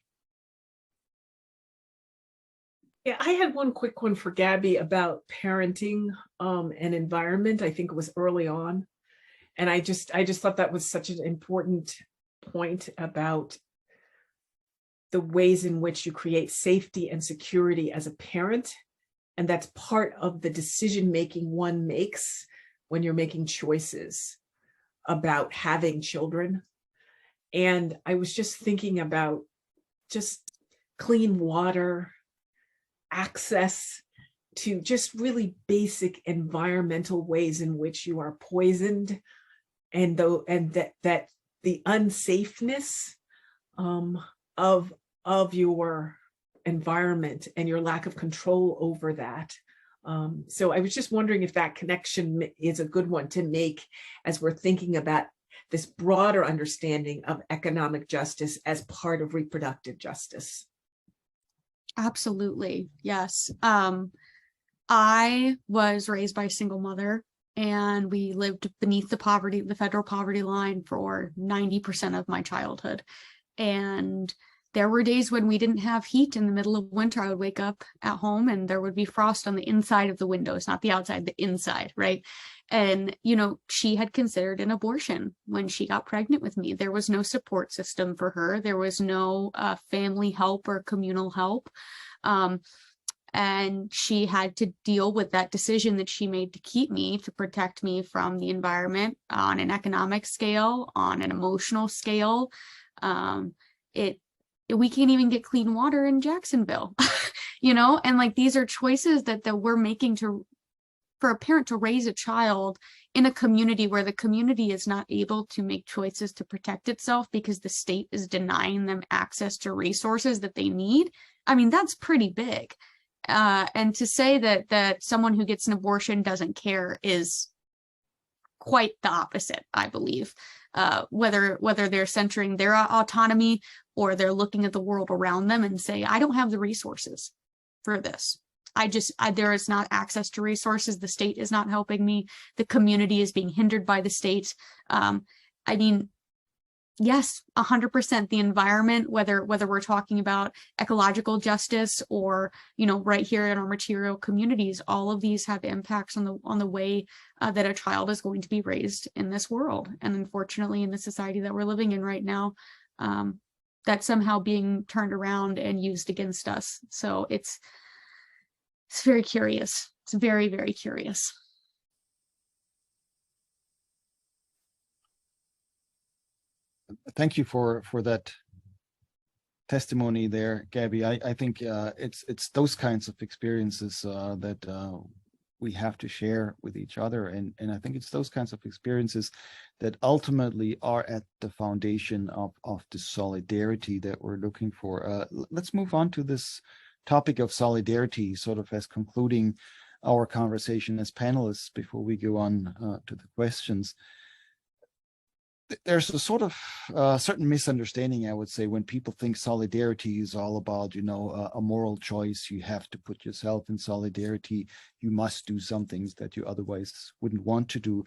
Yeah, I had one quick one for Gabby about parenting and environment. I think it was early on. And I just thought that was such an important point about the ways in which you create safety and security as a parent. And that's part of the decision-making one makes when you're making choices about having children. And I was just thinking about just clean water, access to just really basic environmental ways in which you are poisoned, and that the unsafeness of your environment and your lack of control over that. So I was just wondering if that connection is a good one to make as we're thinking about this broader understanding of economic justice as part of reproductive justice. Absolutely. Yes. I was raised by a single mother, and we lived beneath the federal poverty line for 90% of my childhood. And there were days when we didn't have heat in the middle of winter. I would wake up at home and there would be frost on the inside of the windows, not the outside, the inside, right? And, you know, she had considered an abortion when she got pregnant with me. There was no support system for her. There was no family help or communal help. And she had to deal with that decision that she made to keep me, to protect me from the environment on an economic scale, on an emotional scale. We can't even get clean water in Jacksonville, you know, and like these are choices that we're making for a parent to raise a child in a community where the community is not able to make choices to protect itself because the state is denying them access to resources that they need. I mean, that's pretty big. And to say that someone who gets an abortion doesn't care is quite the opposite, I believe. Whether they're centering their autonomy or they're looking at the world around them and say, I don't have the resources for this. There is not access to resources. The state is not helping me. The community is being hindered by the state. I mean, yes, 100% the environment, whether we're talking about ecological justice or, you know, right here in our material communities, all of these have impacts on the way that a child is going to be raised in this world. And unfortunately, in the society that we're living in right now, that's somehow being turned around and used against us. So it's very curious. It's very, very curious. Thank you for that testimony there, Gabby. I think it's those kinds of experiences that we have to share with each other, and I think it's those kinds of experiences that ultimately are at the foundation of the solidarity that we're looking for. Let's move on to this topic of solidarity, sort of as concluding our conversation as panelists before we go on to the questions. There's a sort of certain misunderstanding, I would say, when people think solidarity is all about, you know, a moral choice. You have to put yourself in solidarity. You must do some things that you otherwise wouldn't want to do.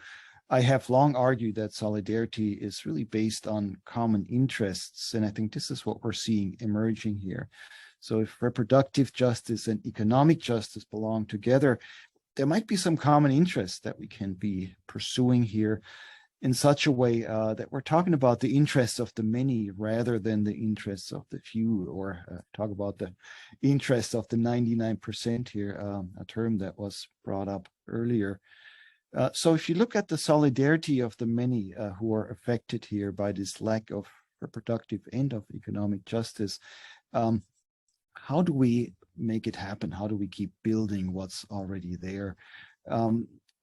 I have long argued that solidarity is really based on common interests, and I think this is what we're seeing emerging here. So if reproductive justice and economic justice belong together, there might be some common interests that we can be pursuing here in such a way that we're talking about the interests of the many rather than the interests of the few, or talk about the interests of the 99% here, a term that was brought up earlier. So if you look at the solidarity of the many who are affected here by this lack of reproductive and of economic justice, how do we make it happen? How do we keep building what's already there?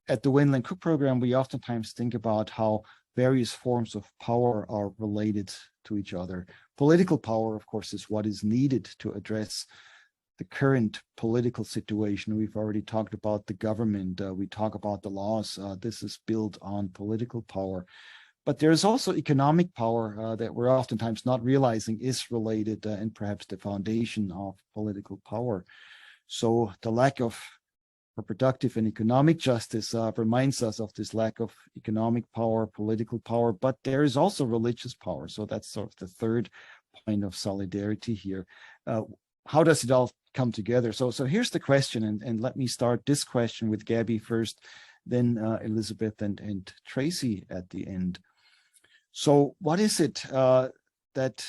At the Wendland-Cook program, we oftentimes think about how various forms of power are related to each other. Political power, of course, is what is needed to address the current political situation. We've already talked about the government. We talk about the laws. This is built on political power. But there's also economic power that we're oftentimes not realizing is related and perhaps the foundation of political power. So the lack of reproductive and economic justice reminds us of this lack of economic power, political power, but there is also religious power. So that's sort of the third point of solidarity here. How does it all come together? So here's the question, and let me start this question with Gabby first, then Elizabeth and Tracy at the end. So what is it that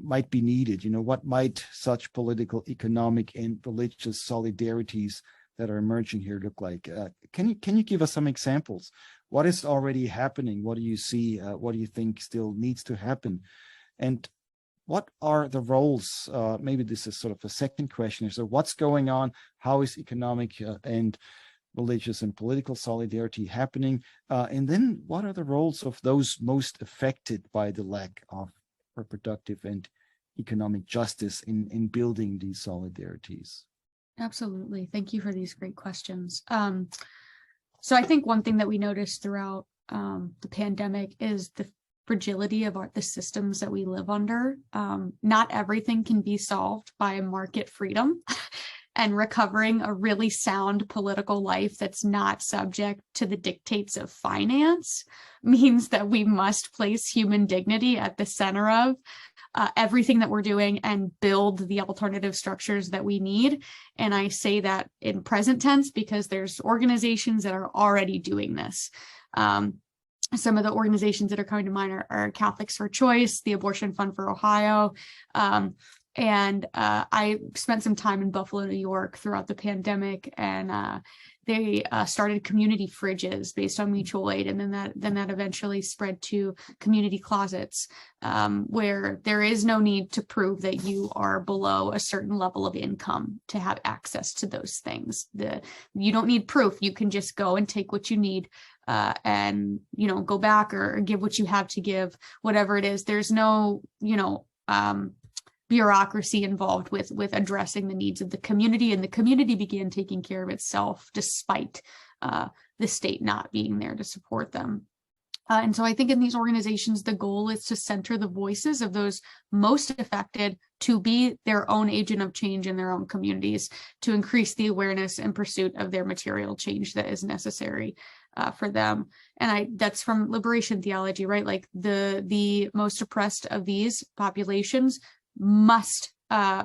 might be needed? You know, what might such political, economic, and religious solidarities that are emerging here look like? Can you give us some examples? What is already happening? What do you see? What do you think still needs to happen? And what are the roles? Maybe this is sort of a second question. So what's going on? How is economic and religious and political solidarity happening? And then what are the roles of those most affected by the lack of reproductive and economic justice in building these solidarities? Absolutely. Thank you for these great questions. So I think one thing that we noticed throughout the pandemic is the fragility of the systems that we live under. Not everything can be solved by market freedom. And recovering a really sound political life that's not subject to the dictates of finance means that we must place human dignity at the center of everything that we're doing and build the alternative structures that we need. And I say that in present tense because there's organizations that are already doing this. Some of the organizations that are coming to mind are Catholics for Choice, the Abortion Fund for Ohio, and I spent some time in Buffalo, New York throughout the pandemic, and they started community fridges based on mutual aid, and then that eventually spread to community closets, where there is no need to prove that you are below a certain level of income to have access to those things. You don't need proof. You can just go and take what you need, and go back or give what you have to give, whatever it is. There's no bureaucracy involved with addressing the needs of the community, and the community began taking care of itself despite the state not being there to support them. And so I think in these organizations, the goal is to center the voices of those most affected to be their own agent of change in their own communities, to increase the awareness and pursuit of their material change that is necessary for them. And that's from liberation theology, right? Like the most oppressed of these populations must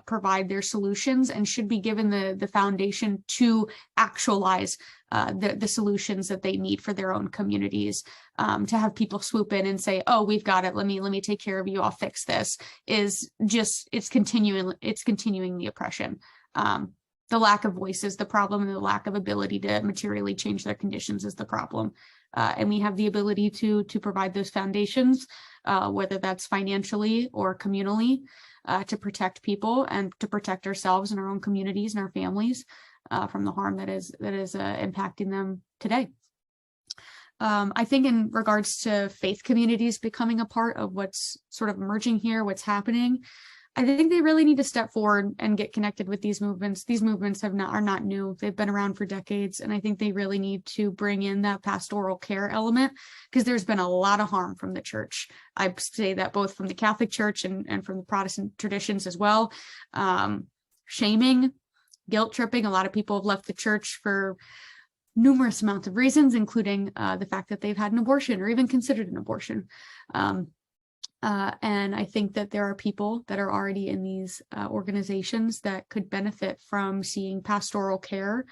provide their solutions and should be given the foundation to actualize the solutions that they need for their own communities. To have people swoop in and say, "Oh, we've got it. Let me take care of you. I'll fix this," it's continuing the oppression. The lack of voice is the problem, and the lack of ability to materially change their conditions is the problem. And we have the ability to provide those foundations, whether that's financially or communally, to protect people and to protect ourselves and our own communities and our families from the harm that is impacting them today. I think in regards to faith communities becoming a part of what's sort of emerging here, what's happening, I think they really need to step forward and get connected with these movements. These movements are not new. They've been around for decades, and I think they really need to bring in that pastoral care element, because there's been a lot of harm from the church. I say that both from the Catholic Church and from the Protestant traditions as well. Shaming, guilt tripping. A lot of people have left the church for numerous amounts of reasons, including the fact that they've had an abortion or even considered an abortion. And I think that there are people that are already in these organizations that could benefit from seeing pastoral care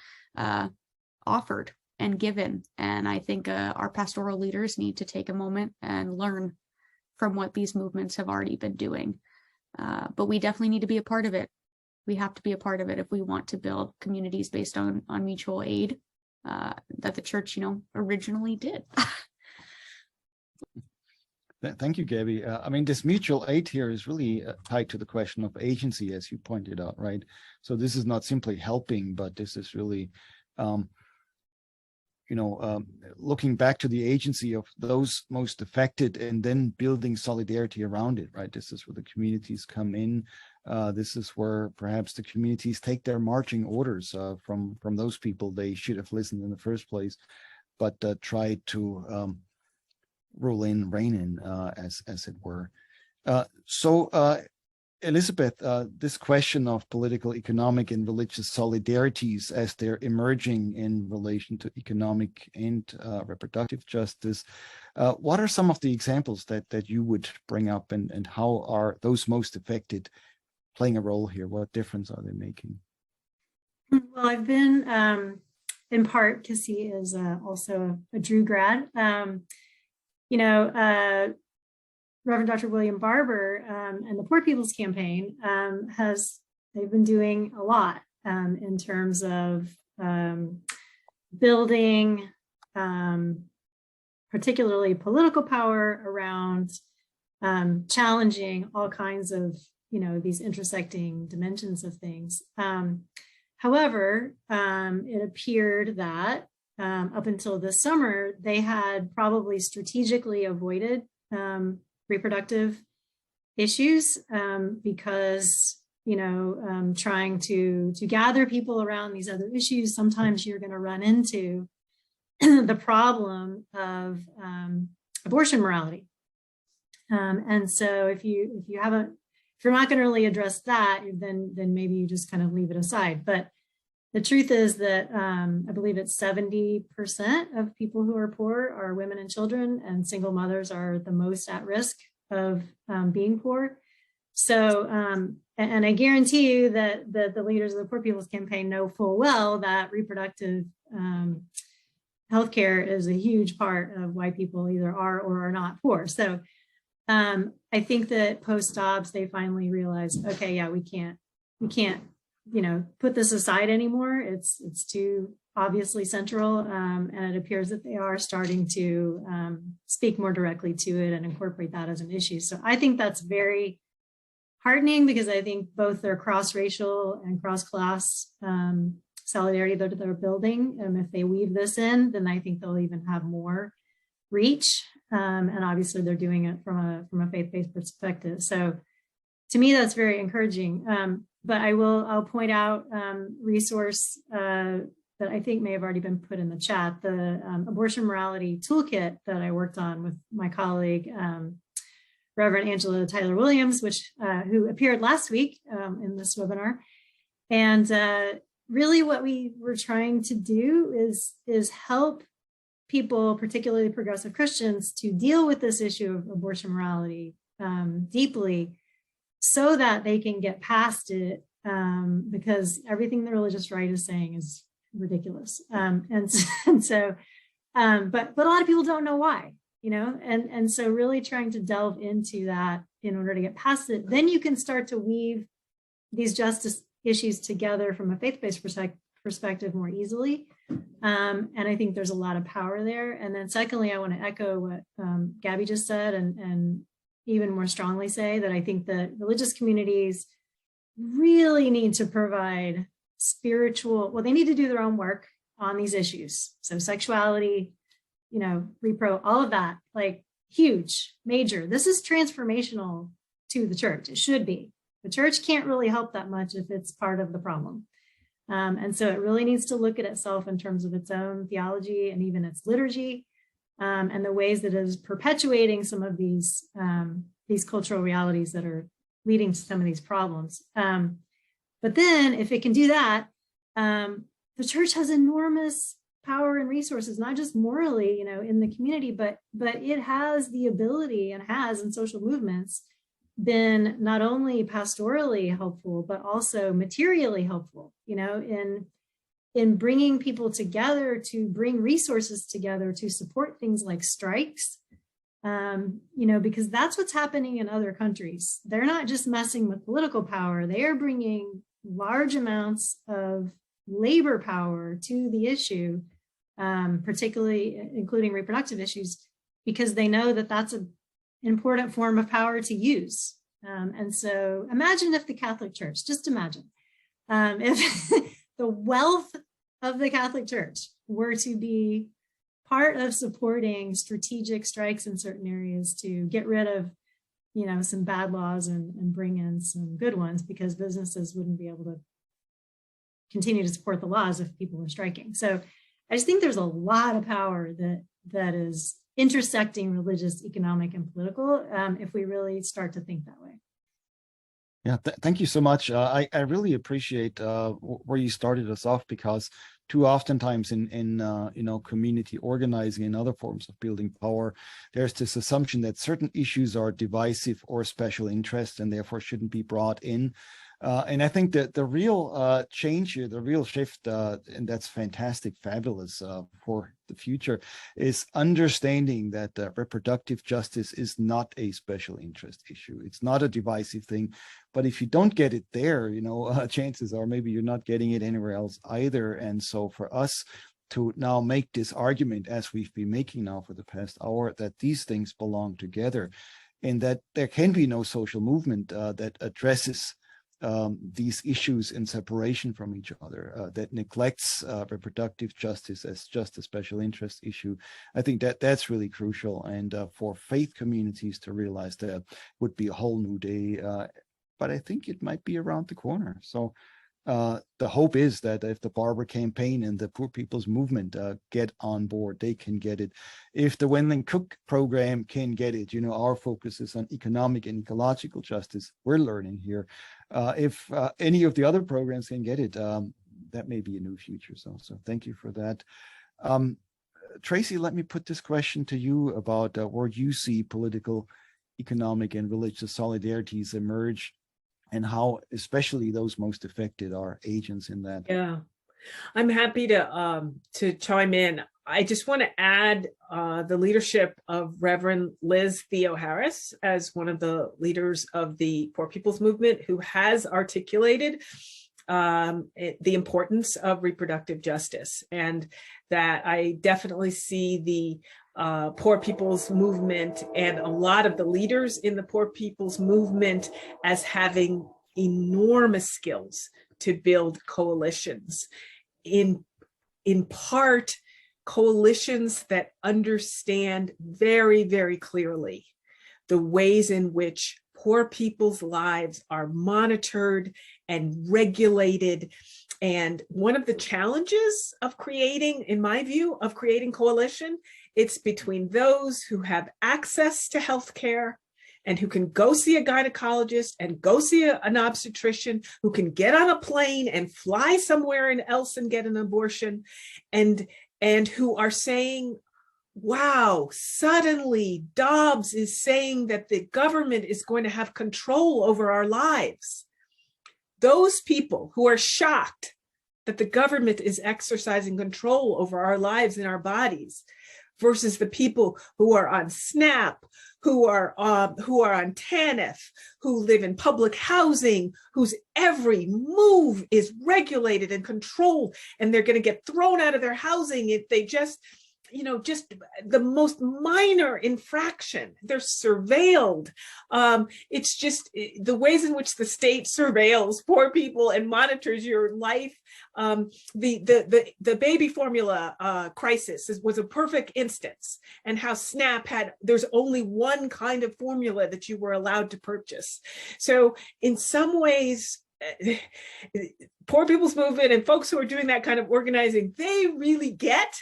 offered and given. And I think our pastoral leaders need to take a moment and learn from what these movements have already been doing. But we definitely need to be a part of it. We have to be a part of it if we want to build communities based on mutual aid that the church, originally did. Thank you, Gabby. I mean, this mutual aid here is really tied to the question of agency, as you pointed out, right? So this is not simply helping, but this is really, looking back to the agency of those most affected and then building solidarity around it, right? This is where the communities come in. This is where perhaps the communities take their marching orders from those people they should have listened in the first place, but try to rule in, rein in, as it were. So Elizabeth, this question of political, economic, and religious solidarities as they're emerging in relation to economic and reproductive justice, what are some of the examples that you would bring up, and how are those most affected playing a role here? What difference are they making? Well, I've been, in part, because he is also a Drew grad, Reverend Dr. William Barber and the Poor People's Campaign they've been doing a lot in terms of building particularly political power around challenging all kinds of, these intersecting dimensions of things. However, it appeared that up until this summer, they had probably strategically avoided reproductive issues because, trying to gather people around these other issues, sometimes you're going to run into the problem of abortion morality. And so if you're not going to really address that, then maybe you just kind of leave it aside. But the truth is that I believe it's 70% of people who are poor are women and children, and single mothers are the most at risk of being poor. So, and I guarantee you that the leaders of the Poor People's Campaign know full well that reproductive healthcare is a huge part of why people either are or are not poor. So I think that post-Dobbs, they finally realized, okay, yeah, we can't, put this aside anymore. It's too obviously central, and it appears that they are starting to speak more directly to it and incorporate that as an issue. So I think that's very heartening, because I think both their cross-racial and cross-class solidarity that they're building, and if they weave this in, then I think they'll even have more reach. And obviously they're doing it from a faith-based perspective. So to me, that's very encouraging. But I'll point out resource that I think may have already been put in the chat, the abortion morality toolkit that I worked on with my colleague, Reverend Angela Tyler Williams, who appeared last week in this webinar. And really what we were trying to do is help people, particularly progressive Christians, to deal with this issue of abortion morality deeply, so that they can get past it, because everything the religious right is saying is ridiculous. But a lot of people don't know why, and so really trying to delve into that in order to get past it. Then you can start to weave these justice issues together from a faith-based perspective more easily. And I think there's a lot of power there. And then secondly, I want to echo what Gabby just said, and even more strongly say that I think that religious communities really need to provide they need to do their own work on these issues. So sexuality, repro, all of that, like huge, major. This is transformational to the church. It should be. The church can't really help that much if it's part of the problem. And so it really needs to look at itself in terms of its own theology and even its liturgy, and the ways that it is perpetuating some of these cultural realities that are leading to some of these problems. But then if it can do that, the church has enormous power and resources, not just morally, in the community, but it has the ability, and has in social movements, been not only pastorally helpful, but also materially helpful, in bringing people together to bring resources together to support things like strikes, because that's what's happening in other countries. They're not just messing with political power. They are bringing large amounts of labor power to the issue, particularly including reproductive issues, because they know that that's an important form of power to use. And so imagine if the Catholic Church, just imagine, if the wealth of the Catholic Church were to be part of supporting strategic strikes in certain areas to get rid of, some bad laws and bring in some good ones, because businesses wouldn't be able to continue to support the laws if people were striking. So I just think there's a lot of power that is intersecting religious, economic, and political if we really start to think that way. Yeah, thank you so much. I really appreciate where you started us off, because too oftentimes in community organizing and other forms of building power, there's this assumption that certain issues are divisive or special interest and therefore shouldn't be brought in. And I think that the real change here, the real shift, and that's fantastic, fabulous for the future, is understanding that reproductive justice is not a special interest issue. It's not a divisive thing. But if you don't get it there, chances are maybe you're not getting it anywhere else either. And so for us to now make this argument, as we've been making now for the past hour, that these things belong together and that there can be no social movement that addresses these issues in separation from each other, that neglects reproductive justice as just a special interest issue. I think that that's really crucial. And for faith communities to realize that would be a whole new day. But I think it might be around the corner. So the hope is that if the Barber campaign and the Poor People's Movement get on board, they can get it. If the Wendling Cook program can get it, our focus is on economic and ecological justice. We're learning here. If any of the other programs can get it, that may be a new future. So thank you for that. Tracy, let me put this question to you about where you see political, economic, and religious solidarities emerge, and how especially those most affected are agents in that. Yeah, I'm happy to chime in. I just want to add the leadership of Reverend Liz Theo-Harris as one of the leaders of the Poor People's Movement, who has articulated the importance of reproductive justice, and that I definitely see the Poor People's Movement and a lot of the leaders in the Poor People's Movement as having enormous skills to build coalitions, in part coalitions that understand very, very clearly the ways in which poor people's lives are monitored and regulated. And one of the challenges of creating, in my view, of creating coalition, it's between those who have access to healthcare and who can go see a gynecologist and go see an obstetrician, who can get on a plane and fly somewhere else and get an abortion, and who are saying, wow, suddenly Dobbs is saying that the government is going to have control over our lives. Those people who are shocked that the government is exercising control over our lives and our bodies, versus the people who are on SNAP, who are on TANF, who live in public housing, whose every move is regulated and controlled, and they're going to get thrown out of their housing if they just the most minor infraction. They're surveilled. It's just the ways in which the state surveils poor people and monitors your life. The baby formula crisis was a perfect instance, and how SNAP there's only one kind of formula that you were allowed to purchase. So in some ways, Poor People's Movement and folks who are doing that kind of organizing, they really get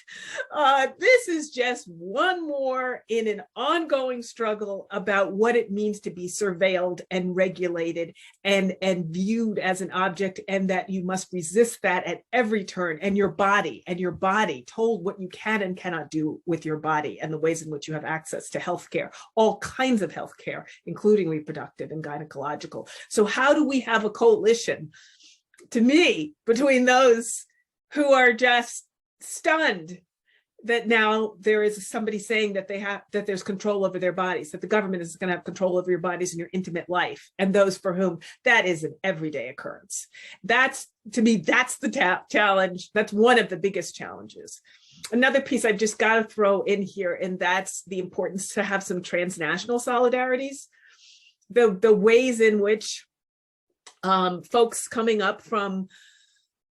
this is just one more in an ongoing struggle about what it means to be surveilled and regulated and viewed as an object, and that you must resist that at every turn, and your body told what you can and cannot do with your body, and the ways in which you have access to healthcare, all kinds of healthcare, including reproductive and gynecological. So how do we have a coalition, to me, between those who are just stunned that now there is somebody saying that there's control over their bodies, that the government is going to have control over your bodies and your intimate life, and those for whom that is an everyday occurrence? To me, that's the challenge. That's one of the biggest challenges. Another piece I've just got to throw in here, and that's the importance to have some transnational solidarities. The ways in which folks coming up from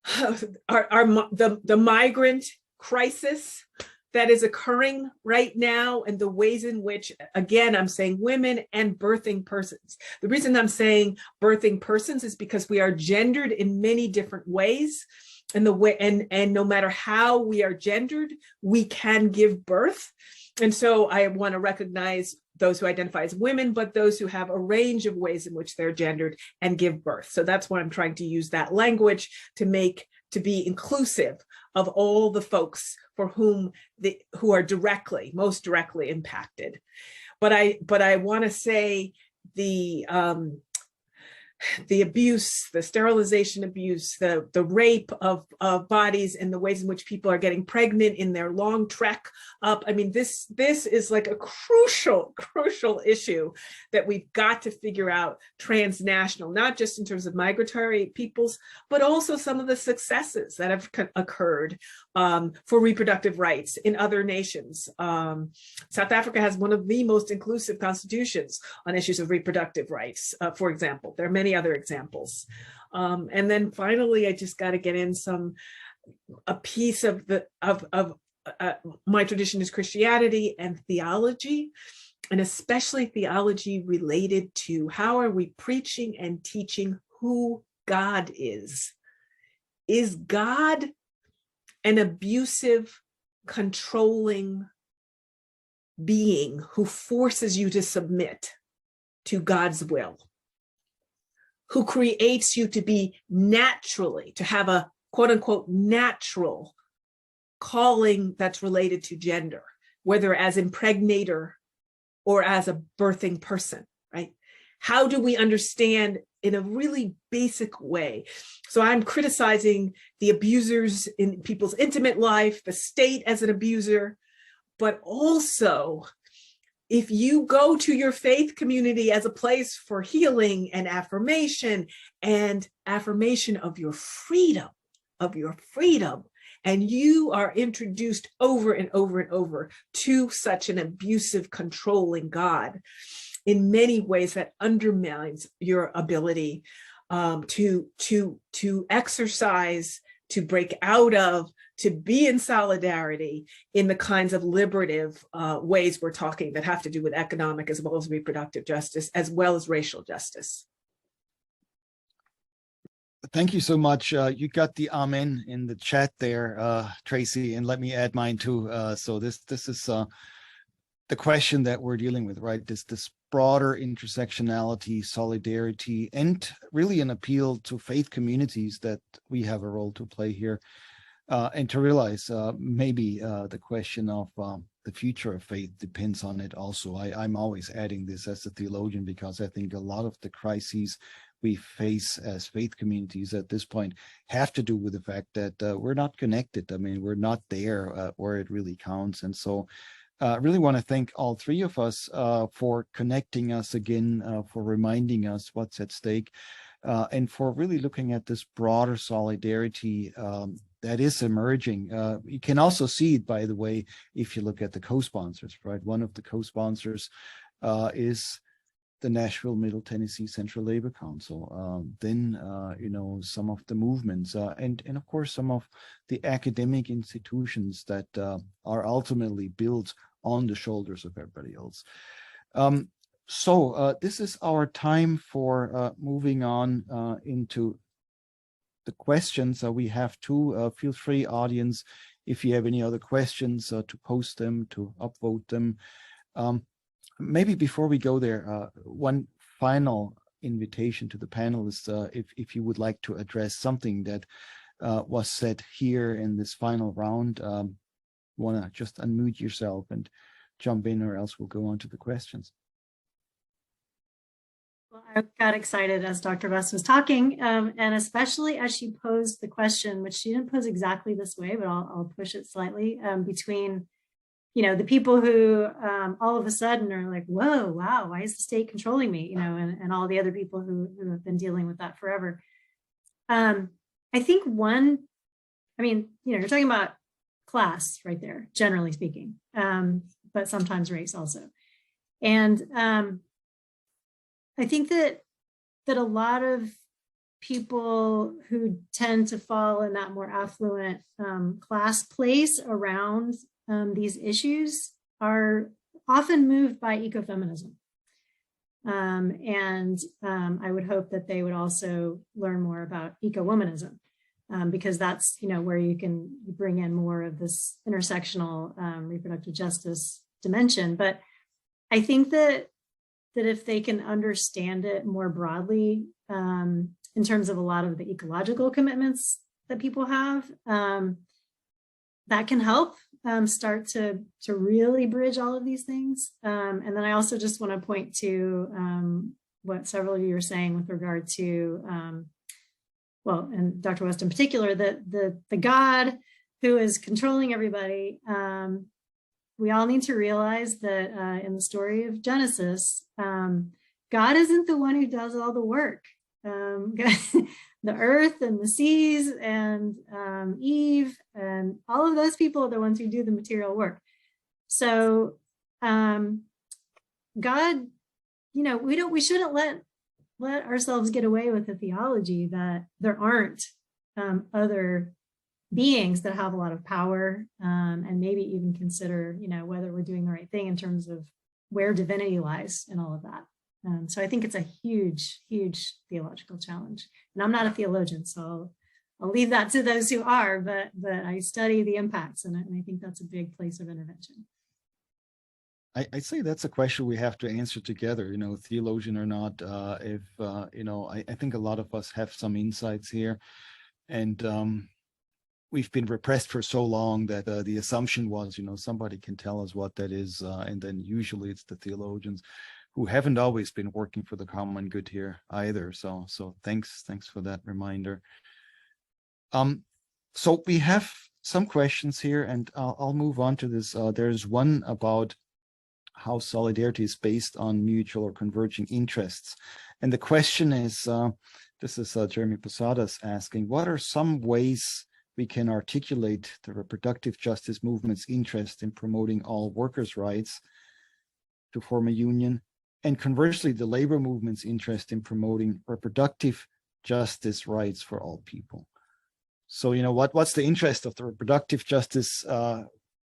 the migrant crisis, that is occurring right now and the ways in which, again, I'm saying women and birthing persons. The reason I'm saying birthing persons is because we are gendered in many different ways. And no matter how we are gendered, we can give birth. And so I want to recognize those who identify as women, but those who have a range of ways in which they're gendered and give birth. So that's why I'm trying to use that language to be inclusive of all the folks for whom who are most directly impacted. But I want to say the abuse, the sterilization abuse, the rape of bodies, and the ways in which people are getting pregnant in their long trek up. I mean, this is like a crucial issue that we've got to figure out transnational, not just in terms of migratory peoples, but also some of the successes that have occurred for reproductive rights in other nations. South Africa has one of the most inclusive constitutions on issues of reproductive rights, for example. There are many other examples. And then finally, I just got to get in a piece of my tradition is Christianity and theology, and especially theology related to how are we preaching and teaching who God is. Is God an abusive, controlling being who forces you to submit to God's will? Who creates you to be naturally, to have a quote unquote natural calling that's related to gender, whether as impregnator or as a birthing person, right? How do we understand in a really basic way? So I'm criticizing the abusers in people's intimate life, the state as an abuser, but also if you go to your faith community as a place for healing and affirmation of your freedom, and you are introduced over and over and over to such an abusive, controlling God, in many ways that undermines your ability to exercise, to break out of, to be in solidarity in the kinds of liberative ways we're talking that have to do with economic as well as reproductive justice, as well as racial justice. Thank you so much. You got the amen in the chat there, Tracy, and let me add mine too. So this is the question that we're dealing with, right? This broader intersectionality, solidarity, and really an appeal to faith communities that we have a role to play here, and to realize maybe the question of the future of faith depends on it also. I'm always adding this as a theologian because I think a lot of the crises we face as faith communities at this point have to do with the fact that we're not connected. I mean, we're not there where it really counts. And so I really want to thank all three of us for connecting us again, for reminding us what's at stake, and for really looking at this broader solidarity that is emerging. You can also see it, by the way, if you look at the co-sponsors, right? One of the co-sponsors is the Nashville Middle Tennessee Central Labor Council, then some of the movements, and of course some of the academic institutions that are ultimately built on the shoulders of everybody else. So this is our time for moving on into the questions. We have two. Feel free, audience, if you have any other questions, to post them, to upvote them. Maybe before we go there, one final invitation to the panelists, if you would like to address something that was said here in this final round, want to just unmute yourself and jump in, or else we'll go on to the questions. Well, I got excited as Dr. Vest was talking, and especially as she posed the question, which she didn't pose exactly this way, but I'll push it slightly, between the people who all of a sudden are like, whoa, wow, why is the state controlling me? And all the other people who have been dealing with that forever. I think you're talking about class right there, generally speaking, but sometimes race also. And I think that a lot of people who tend to fall in that more affluent class place around these issues are often moved by ecofeminism. I would hope that they would also learn more about eco-womanism, because that's, where you can bring in more of this intersectional reproductive justice dimension. But I think that if they can understand it more broadly, in terms of a lot of the ecological commitments that people have, that can help start to really bridge all of these things. And then I also just want to point to what several of you are saying with regard to, well, and Dr. West in particular, the God who is controlling everybody. We all need to realize that in the story of Genesis, God isn't the one who does all the work. The earth and the seas and Eve and all of those people are the ones who do the material work. So God, we shouldn't let ourselves get away with the theology that there aren't other beings that have a lot of power, and maybe even consider, whether we're doing the right thing in terms of where divinity lies and all of that. So I think it's a huge, huge theological challenge. And I'm not a theologian, so I'll leave that to those who are, but I study the impacts, and I think that's a big place of intervention. I say that's a question we have to answer together, theologian or not. I think a lot of us have some insights here, and we've been repressed for so long that the assumption was, somebody can tell us what that is, and then usually it's the theologians who haven't always been working for the common good here either. So thanks for that reminder. So we have some questions here, and I'll move on to this. There's one about how solidarity is based on mutual or converging interests. And the question is, this is Jeremy Posadas asking, what are some ways we can articulate the reproductive justice movement's interest in promoting all workers' rights to form a union, and conversely, the labor movement's interest in promoting reproductive justice rights for all people? So, what's the interest of the reproductive justice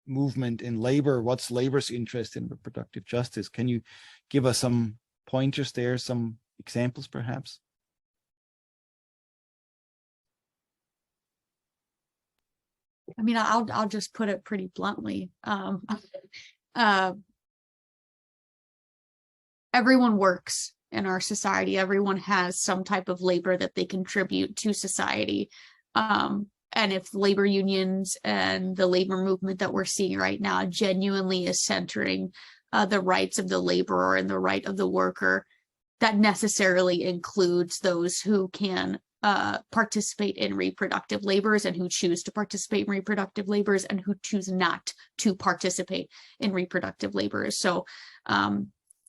movement in labor? What's labor's interest in reproductive justice? Can you give us some pointers there, some examples perhaps? I mean, I'll just put it pretty bluntly. Everyone works in our society. Everyone has some type of labor that they contribute to society. And if labor unions and the labor movement that we're seeing right now genuinely is centering the rights of the laborer and the right of the worker, that necessarily includes those who can participate in reproductive labors and who choose to participate in reproductive labors and who choose not to participate in reproductive labors. So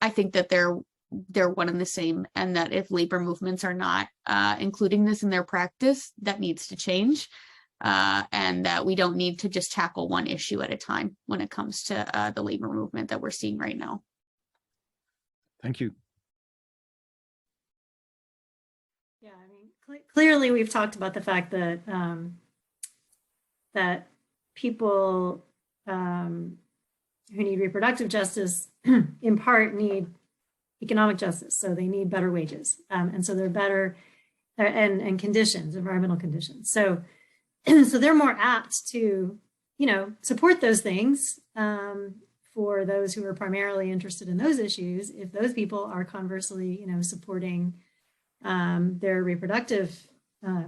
I think that they're one and the same, and that if labor movements are not including this in their practice, that needs to change, and that we don't need to just tackle one issue at a time when it comes to the labor movement that we're seeing right now. Thank you. Yeah, I mean, clearly we've talked about the fact that that people who need reproductive justice in part need economic justice. So they need better wages. And so they're better and conditions, environmental conditions. So they're more apt to, support those things for those who are primarily interested in those issues, if those people are conversely, supporting their reproductive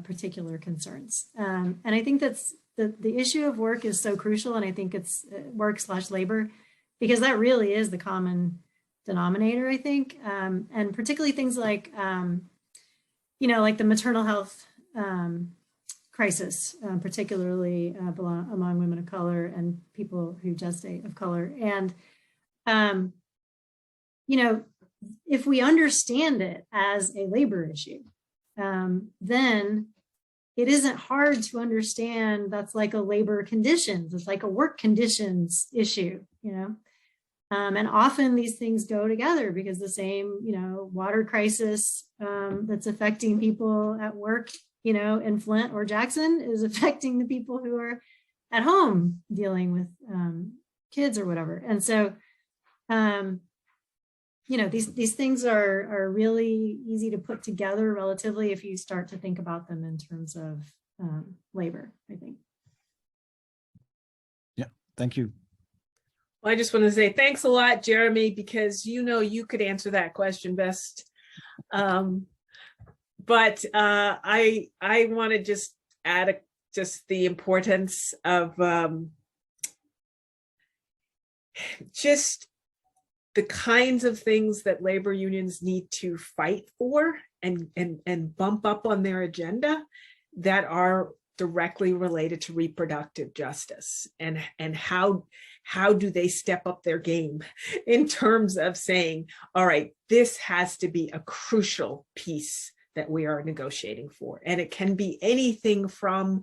particular concerns. And I think that's the issue of work is so crucial. And I think it's work/labor, because that really is the common denominator, I think. And particularly things like, like the maternal health crisis, particularly among women of color and people who gestate of color. And, if we understand it as a labor issue, then it isn't hard to understand that's like a labor conditions. It's like a work conditions issue, and often these things go together, because the same, water crisis that's affecting people at work, in Flint or Jackson is affecting the people who are at home dealing with kids or whatever. And so, you know, these things are really easy to put together relatively if you start to think about them in terms of labor, I think. Yeah, thank you. Well, I just want to say thanks a lot, Jeremy, because you know you could answer that question best. But I want to just add just the importance of just the kinds of things that labor unions need to fight for and bump up on their agenda that are directly related to reproductive justice, and how do they step up their game in terms of saying, all right, this has to be a crucial piece that we are negotiating for. And it can be anything from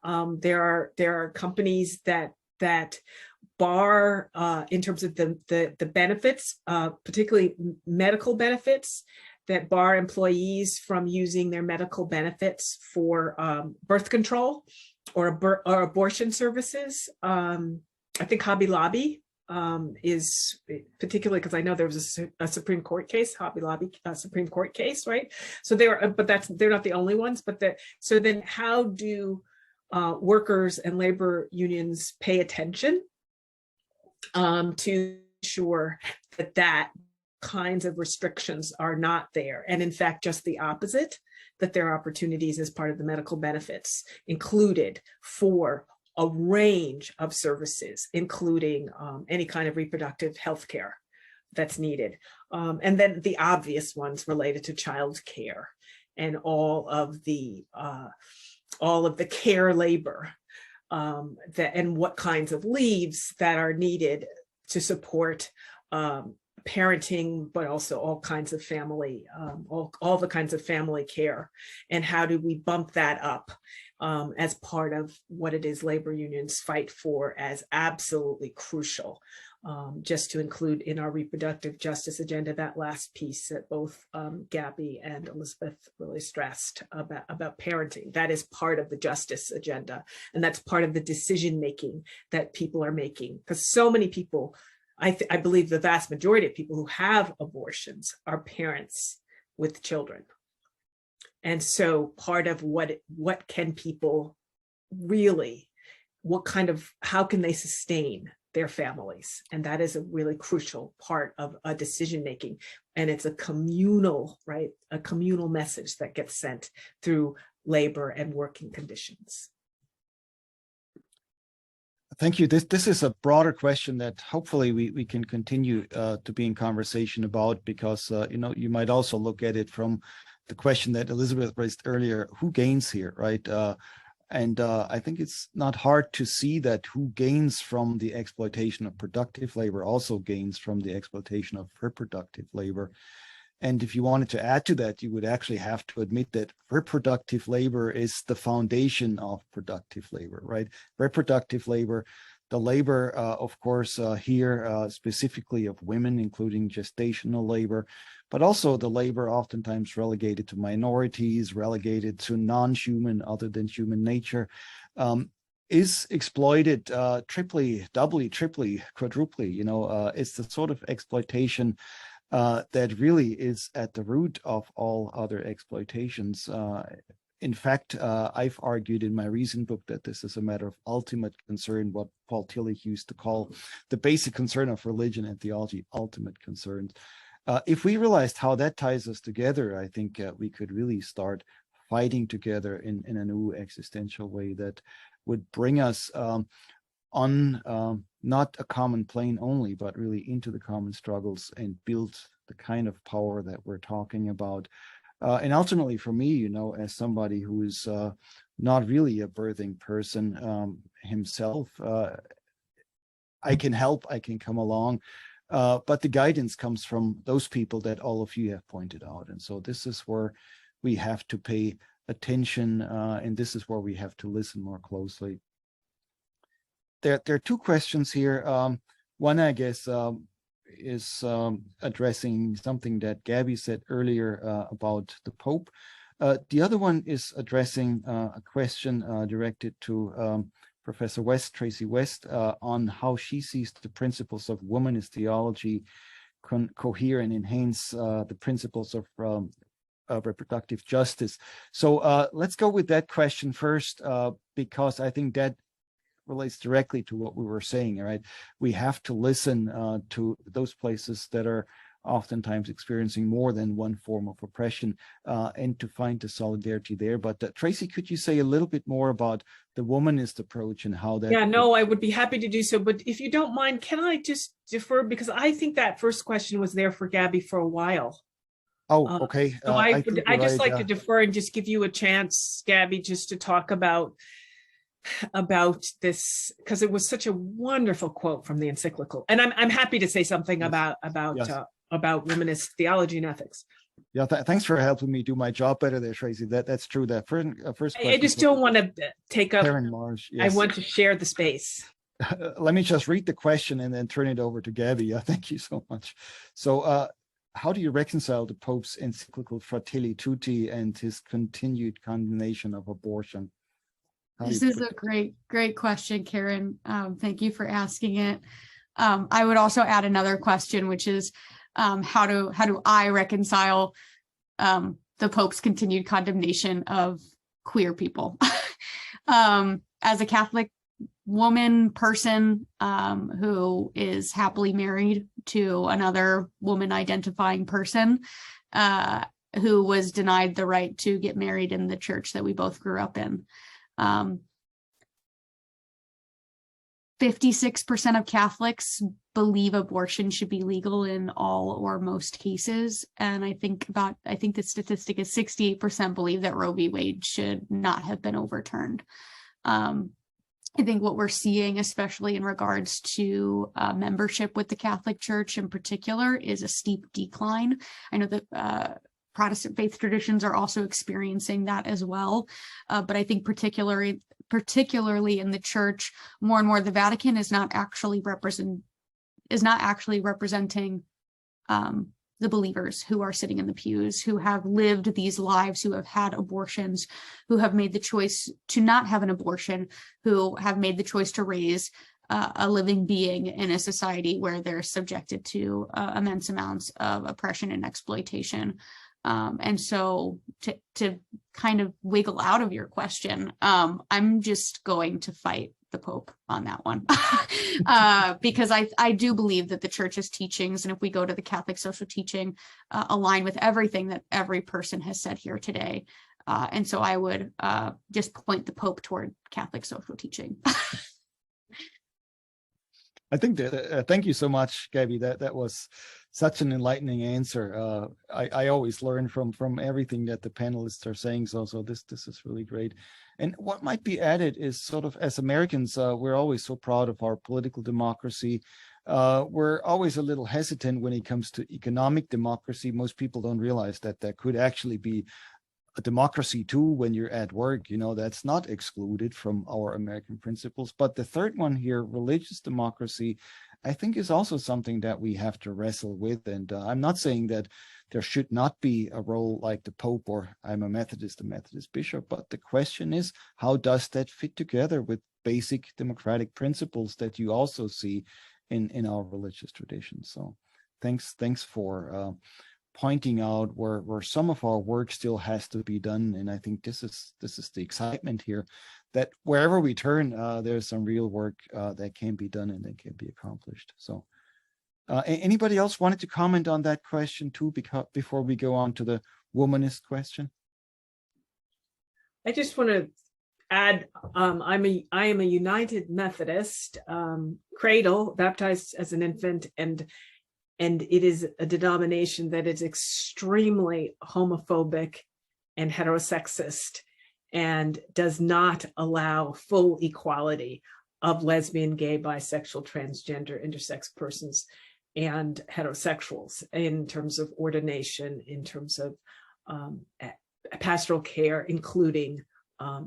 there are companies that bar in terms of the benefits, particularly medical benefits, that bar employees from using their medical benefits for birth control or abortion services. I think Hobby Lobby is, particularly because I know there was a Supreme Court case, Hobby Lobby Supreme Court case, right? So they're not the only ones, but so then how do workers and labor unions pay attention to ensure that kinds of restrictions are not there, and in fact just the opposite, that there are opportunities as part of the medical benefits included for a range of services, including any kind of reproductive health care that's needed, and then the obvious ones related to child care and all of the care labor and what kinds of leaves that are needed to support parenting, but also all kinds of family, all the kinds of family care, and how do we bump that up as part of what it is labor unions fight for as absolutely crucial, just to include in our reproductive justice agenda, that last piece that both Gabby and Elizabeth really stressed about parenting. That is part of the justice agenda, and that's part of the decision making that people are making, because so many people, I believe the vast majority of people who have abortions are parents with children. And so part of what can people really, how can they sustain their families? And that is a really crucial part of a decision making. And it's a communal, right? A communal message that gets sent through labor and working conditions. Thank you. This is a broader question that hopefully we can continue to be in conversation about, because you might also look at it from the question that Elizabeth raised earlier: who gains here, right? And I think it's not hard to see that who gains from the exploitation of productive labor also gains from the exploitation of reproductive labor. And if you wanted to add to that, you would actually have to admit that reproductive labor is the foundation of productive labor, right? Reproductive labor, the labor, of course, here specifically of women, including gestational labor, but also the labor oftentimes relegated to minorities, relegated to non-human, other than human nature, is exploited triply, doubly, triply, quadruply. It's the sort of exploitation that really is at the root of all other exploitations. In fact, I've argued in my recent book that this is a matter of ultimate concern, what Paul Tillich used to call the basic concern of religion and theology, ultimate concerns. If we realized how that ties us together, I think we could really start fighting together in a new existential way that would bring us on not a common plane only, but really into the common struggles and build the kind of power that we're talking about. And ultimately for me, as somebody who is not really a birthing person himself, I can help, I can come along, but the guidance comes from those people that all of you have pointed out. And so this is where we have to pay attention, and this is where we have to listen more closely. There are two questions here. One, I guess, is addressing something that Gabby said earlier about the Pope. The other one is addressing a question directed to Professor West, Tracy West, on how she sees the principles of womanist theology cohere and enhance the principles of reproductive justice. So let's go with that question first, because I think that relates directly to what we were saying, right? We have to listen to those places that are oftentimes experiencing more than one form of oppression, and to find the solidarity there. But Tracy, could you say a little bit more about the womanist approach and how that? Yeah, no, I would be happy to do so. But if you don't mind, can I just defer? Because I think that first question was there for Gabby for a while. Oh, okay. So I just like to to defer and just give you a chance, Gabby, just to talk about this, because it was such a wonderful quote from the encyclical. And I'm happy to say something Yes. about womanist theology and ethics. Yeah, thanks for helping me do my job better there, Tracy. That's true. That first question. I just don't want to take up. Karen Marsh. Yes. I want to share the space. Let me just read the question and then turn it over to Gabby. Yeah, thank you so much. So, how do you reconcile the Pope's encyclical Fratelli Tutti and his continued condemnation of abortion? This is a great question, Karen. Thank you for asking it. I would also add another question, which is how do I reconcile the Pope's continued condemnation of queer people? As a Catholic woman person who is happily married to another woman identifying person who was denied the right to get married in the church that we both grew up in. 56% of Catholics believe abortion should be legal in all or most cases. And I think the statistic is 68% believe that Roe v. Wade should not have been overturned. I think what we're seeing, especially in regards to membership with the Catholic Church in particular, is a steep decline. I know that Protestant faith traditions are also experiencing that as well. But I think particularly in the church, more and more the Vatican is not actually representing the believers who are sitting in the pews, who have lived these lives, who have had abortions, who have made the choice to not have an abortion, who have made the choice to raise a living being in a society where they're subjected to immense amounts of oppression and exploitation. And so to kind of wiggle out of your question, I'm just going to fight the Pope on that one because I do believe that the church's teachings, and if we go to the Catholic social teaching, align with everything that every person has said here today. And so I would just point the Pope toward Catholic social teaching. I think that, thank you so much, Gabby. That was such an enlightening answer. I always learn from everything that the panelists are saying. So this is really great. And what might be added is sort of, as Americans, we're always so proud of our political democracy. We're always a little hesitant when it comes to economic democracy. Most people don't realize that there could actually be a democracy too when you're at work. You know, that's not excluded from our American principles. But the third one here, religious democracy, I think is also something that we have to wrestle with. And I'm not saying that there should not be a role like the Pope, or I'm a Methodist bishop, but the question is, how does that fit together with basic democratic principles that you also see in our religious traditions? So thanks for pointing out where some of our work still has to be done. And I think this is the excitement here, that wherever we turn, there's some real work that can be done and that can be accomplished. So anybody else wanted to comment on that question too, before we go on to the womanist question? I just want to add, I am a United Methodist, cradle, baptized as an infant, and it is a denomination that is extremely homophobic and heterosexist and does not allow full equality of lesbian, gay, bisexual, transgender, intersex persons and heterosexuals in terms of ordination, in terms of pastoral care, including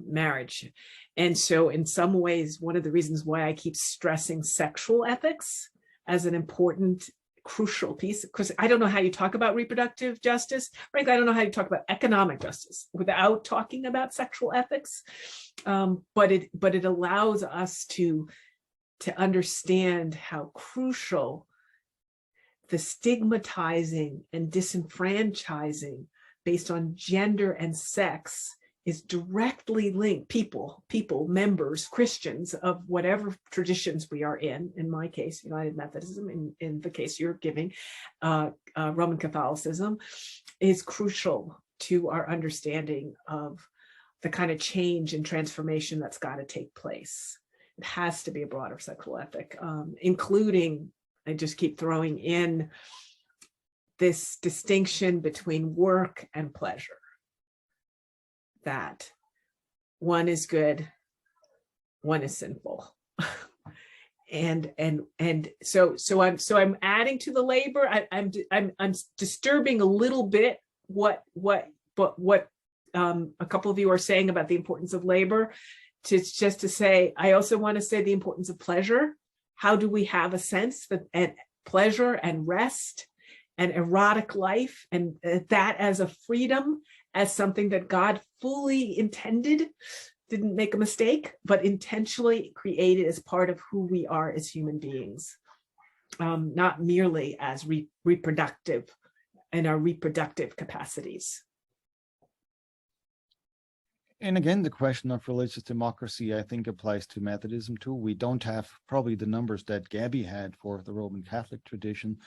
marriage. And so in some ways, one of the reasons why I keep stressing sexual ethics as an important crucial piece, because I don't know how you talk about reproductive justice. Frankly, I don't know how you talk about economic justice without talking about sexual ethics. But it allows us to understand how crucial the stigmatizing and disenfranchising based on gender and sex is directly linked. People, members, Christians of whatever traditions we are in my case, United Methodism, in the case you're giving, Roman Catholicism, is crucial to our understanding of the kind of change and transformation that's got to take place. It has to be a broader sexual ethic, including, I just keep throwing in this distinction between work and pleasure. That one is good, one is sinful. and so I'm adding to the labor. I'm disturbing a little bit what a couple of you are saying about the importance of labor, just to say, I also want to say the importance of pleasure. How do we have a sense that and pleasure and rest and erotic life, and that as a freedom, as something that God fully intended, didn't make a mistake, but intentionally created as part of who we are as human beings, not merely as reproductive and our reproductive capacities. And again, the question of religious democracy, I think, applies to Methodism too. We don't have probably the numbers that Gabby had for the Roman Catholic tradition,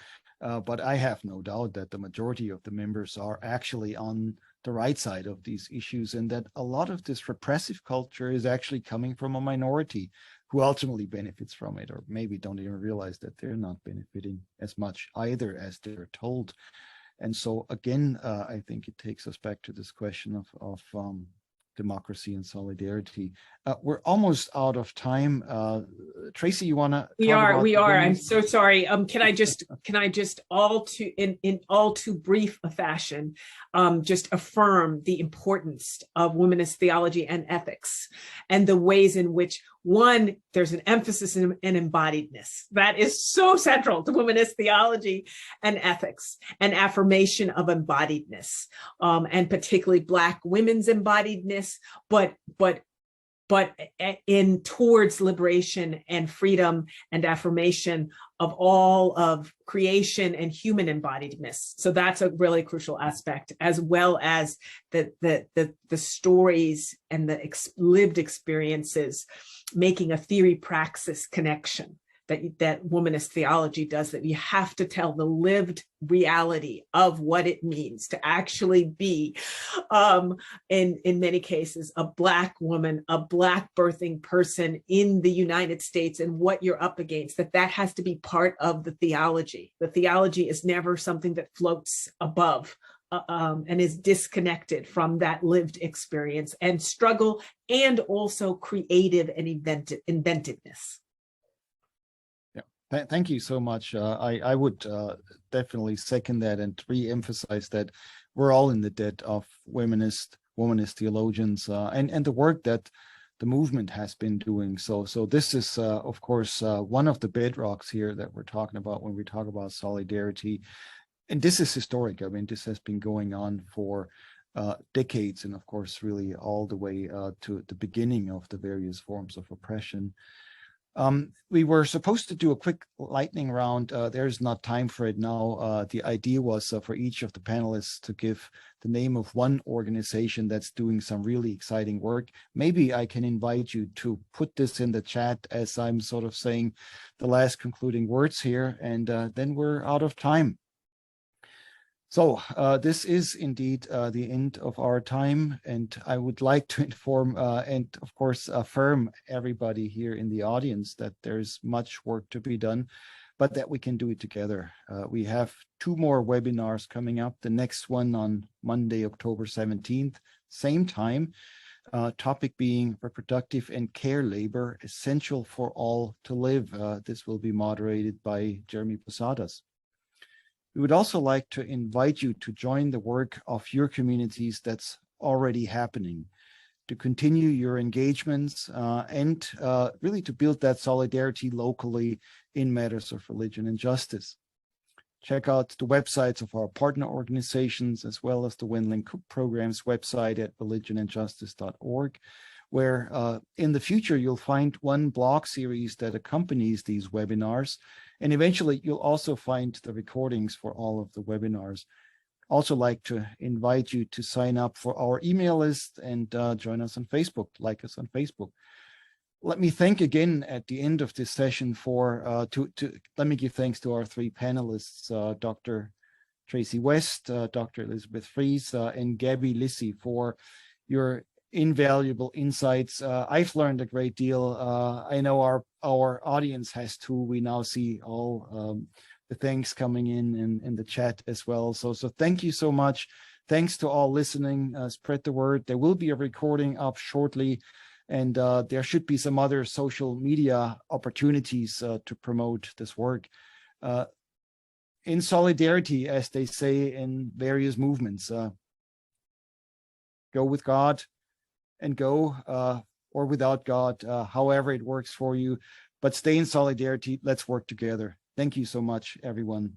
but I have no doubt that the majority of the members are actually on the right side of these issues, and that a lot of this repressive culture is actually coming from a minority who ultimately benefits from it, or maybe don't even realize that they're not benefiting as much either as they're told. And so again, I think it takes us back to this question of democracy and solidarity. We're almost out of time. Tracy, you want to? We are. I'm so sorry. Can I just in all too brief a fashion, just affirm the importance of womanist theology and ethics, and the ways in which, one, there's an emphasis in embodiedness that is so central to womanist theology and ethics, and affirmation of embodiedness, and particularly Black women's embodiedness, but in towards liberation and freedom and affirmation of all of creation and human embodiedness. So that's a really crucial aspect, as well as the stories and the lived experiences, making a theory praxis connection that womanist theology does, that you have to tell the lived reality of what it means to actually be, in many cases, a Black woman, a Black birthing person in the United States, and what you're up against, that has to be part of the theology. The theology is never something that floats above and is disconnected from that lived experience and struggle, and also creative and inventiveness. Thank you so much. I would definitely second that and re-emphasize that we're all in the debt of womanist theologians and the work that the movement has been doing. So this is, of course, one of the bedrocks here that we're talking about when we talk about solidarity. And this is historic. I mean, this has been going on for decades, and of course, really all the way to the beginning of the various forms of oppression. We were supposed to do a quick lightning round. There's not time for it now. The idea was for each of the panelists to give the name of one organization that's doing some really exciting work. Maybe I can invite you to put this in the chat as I'm sort of saying the last concluding words here, and then we're out of time. So this is indeed the end of our time, and I would like to inform and of course affirm everybody here in the audience that there's much work to be done, but that we can do it together. We have 2 more webinars coming up, the next one on Monday, October 17th, same time, topic being reproductive and care labor, essential for all to live. This will be moderated by Jeremy Posadas. We would also like to invite you to join the work of your communities that's already happening, to continue your engagements and really to build that solidarity locally in matters of religion and justice. Check out the websites of our partner organizations, as well as the Wendling Cook Program's website at religionandjustice.org, where in the future you'll find one blog series that accompanies these webinars. And eventually you'll also find the recordings for all of the webinars. Also like to invite you to sign up for our email list and join us on Facebook, like us on Facebook. Let me thank again at the end of this session for, let me give thanks to our three panelists, Dr. Tracy West, Dr. Elizabeth Fries, and Gabby Lissy for your invaluable insights. I've learned a great deal. I know our audience has too. We now see all the thanks coming in the chat as well. So thank you so much. Thanks to all listening. Spread the word. There will be a recording up shortly. And there should be some other social media opportunities to promote this work. In solidarity, as they say in various movements. Go with God and go, or without God, however it works for you. But stay in solidarity. Let's work together. Thank you so much, everyone.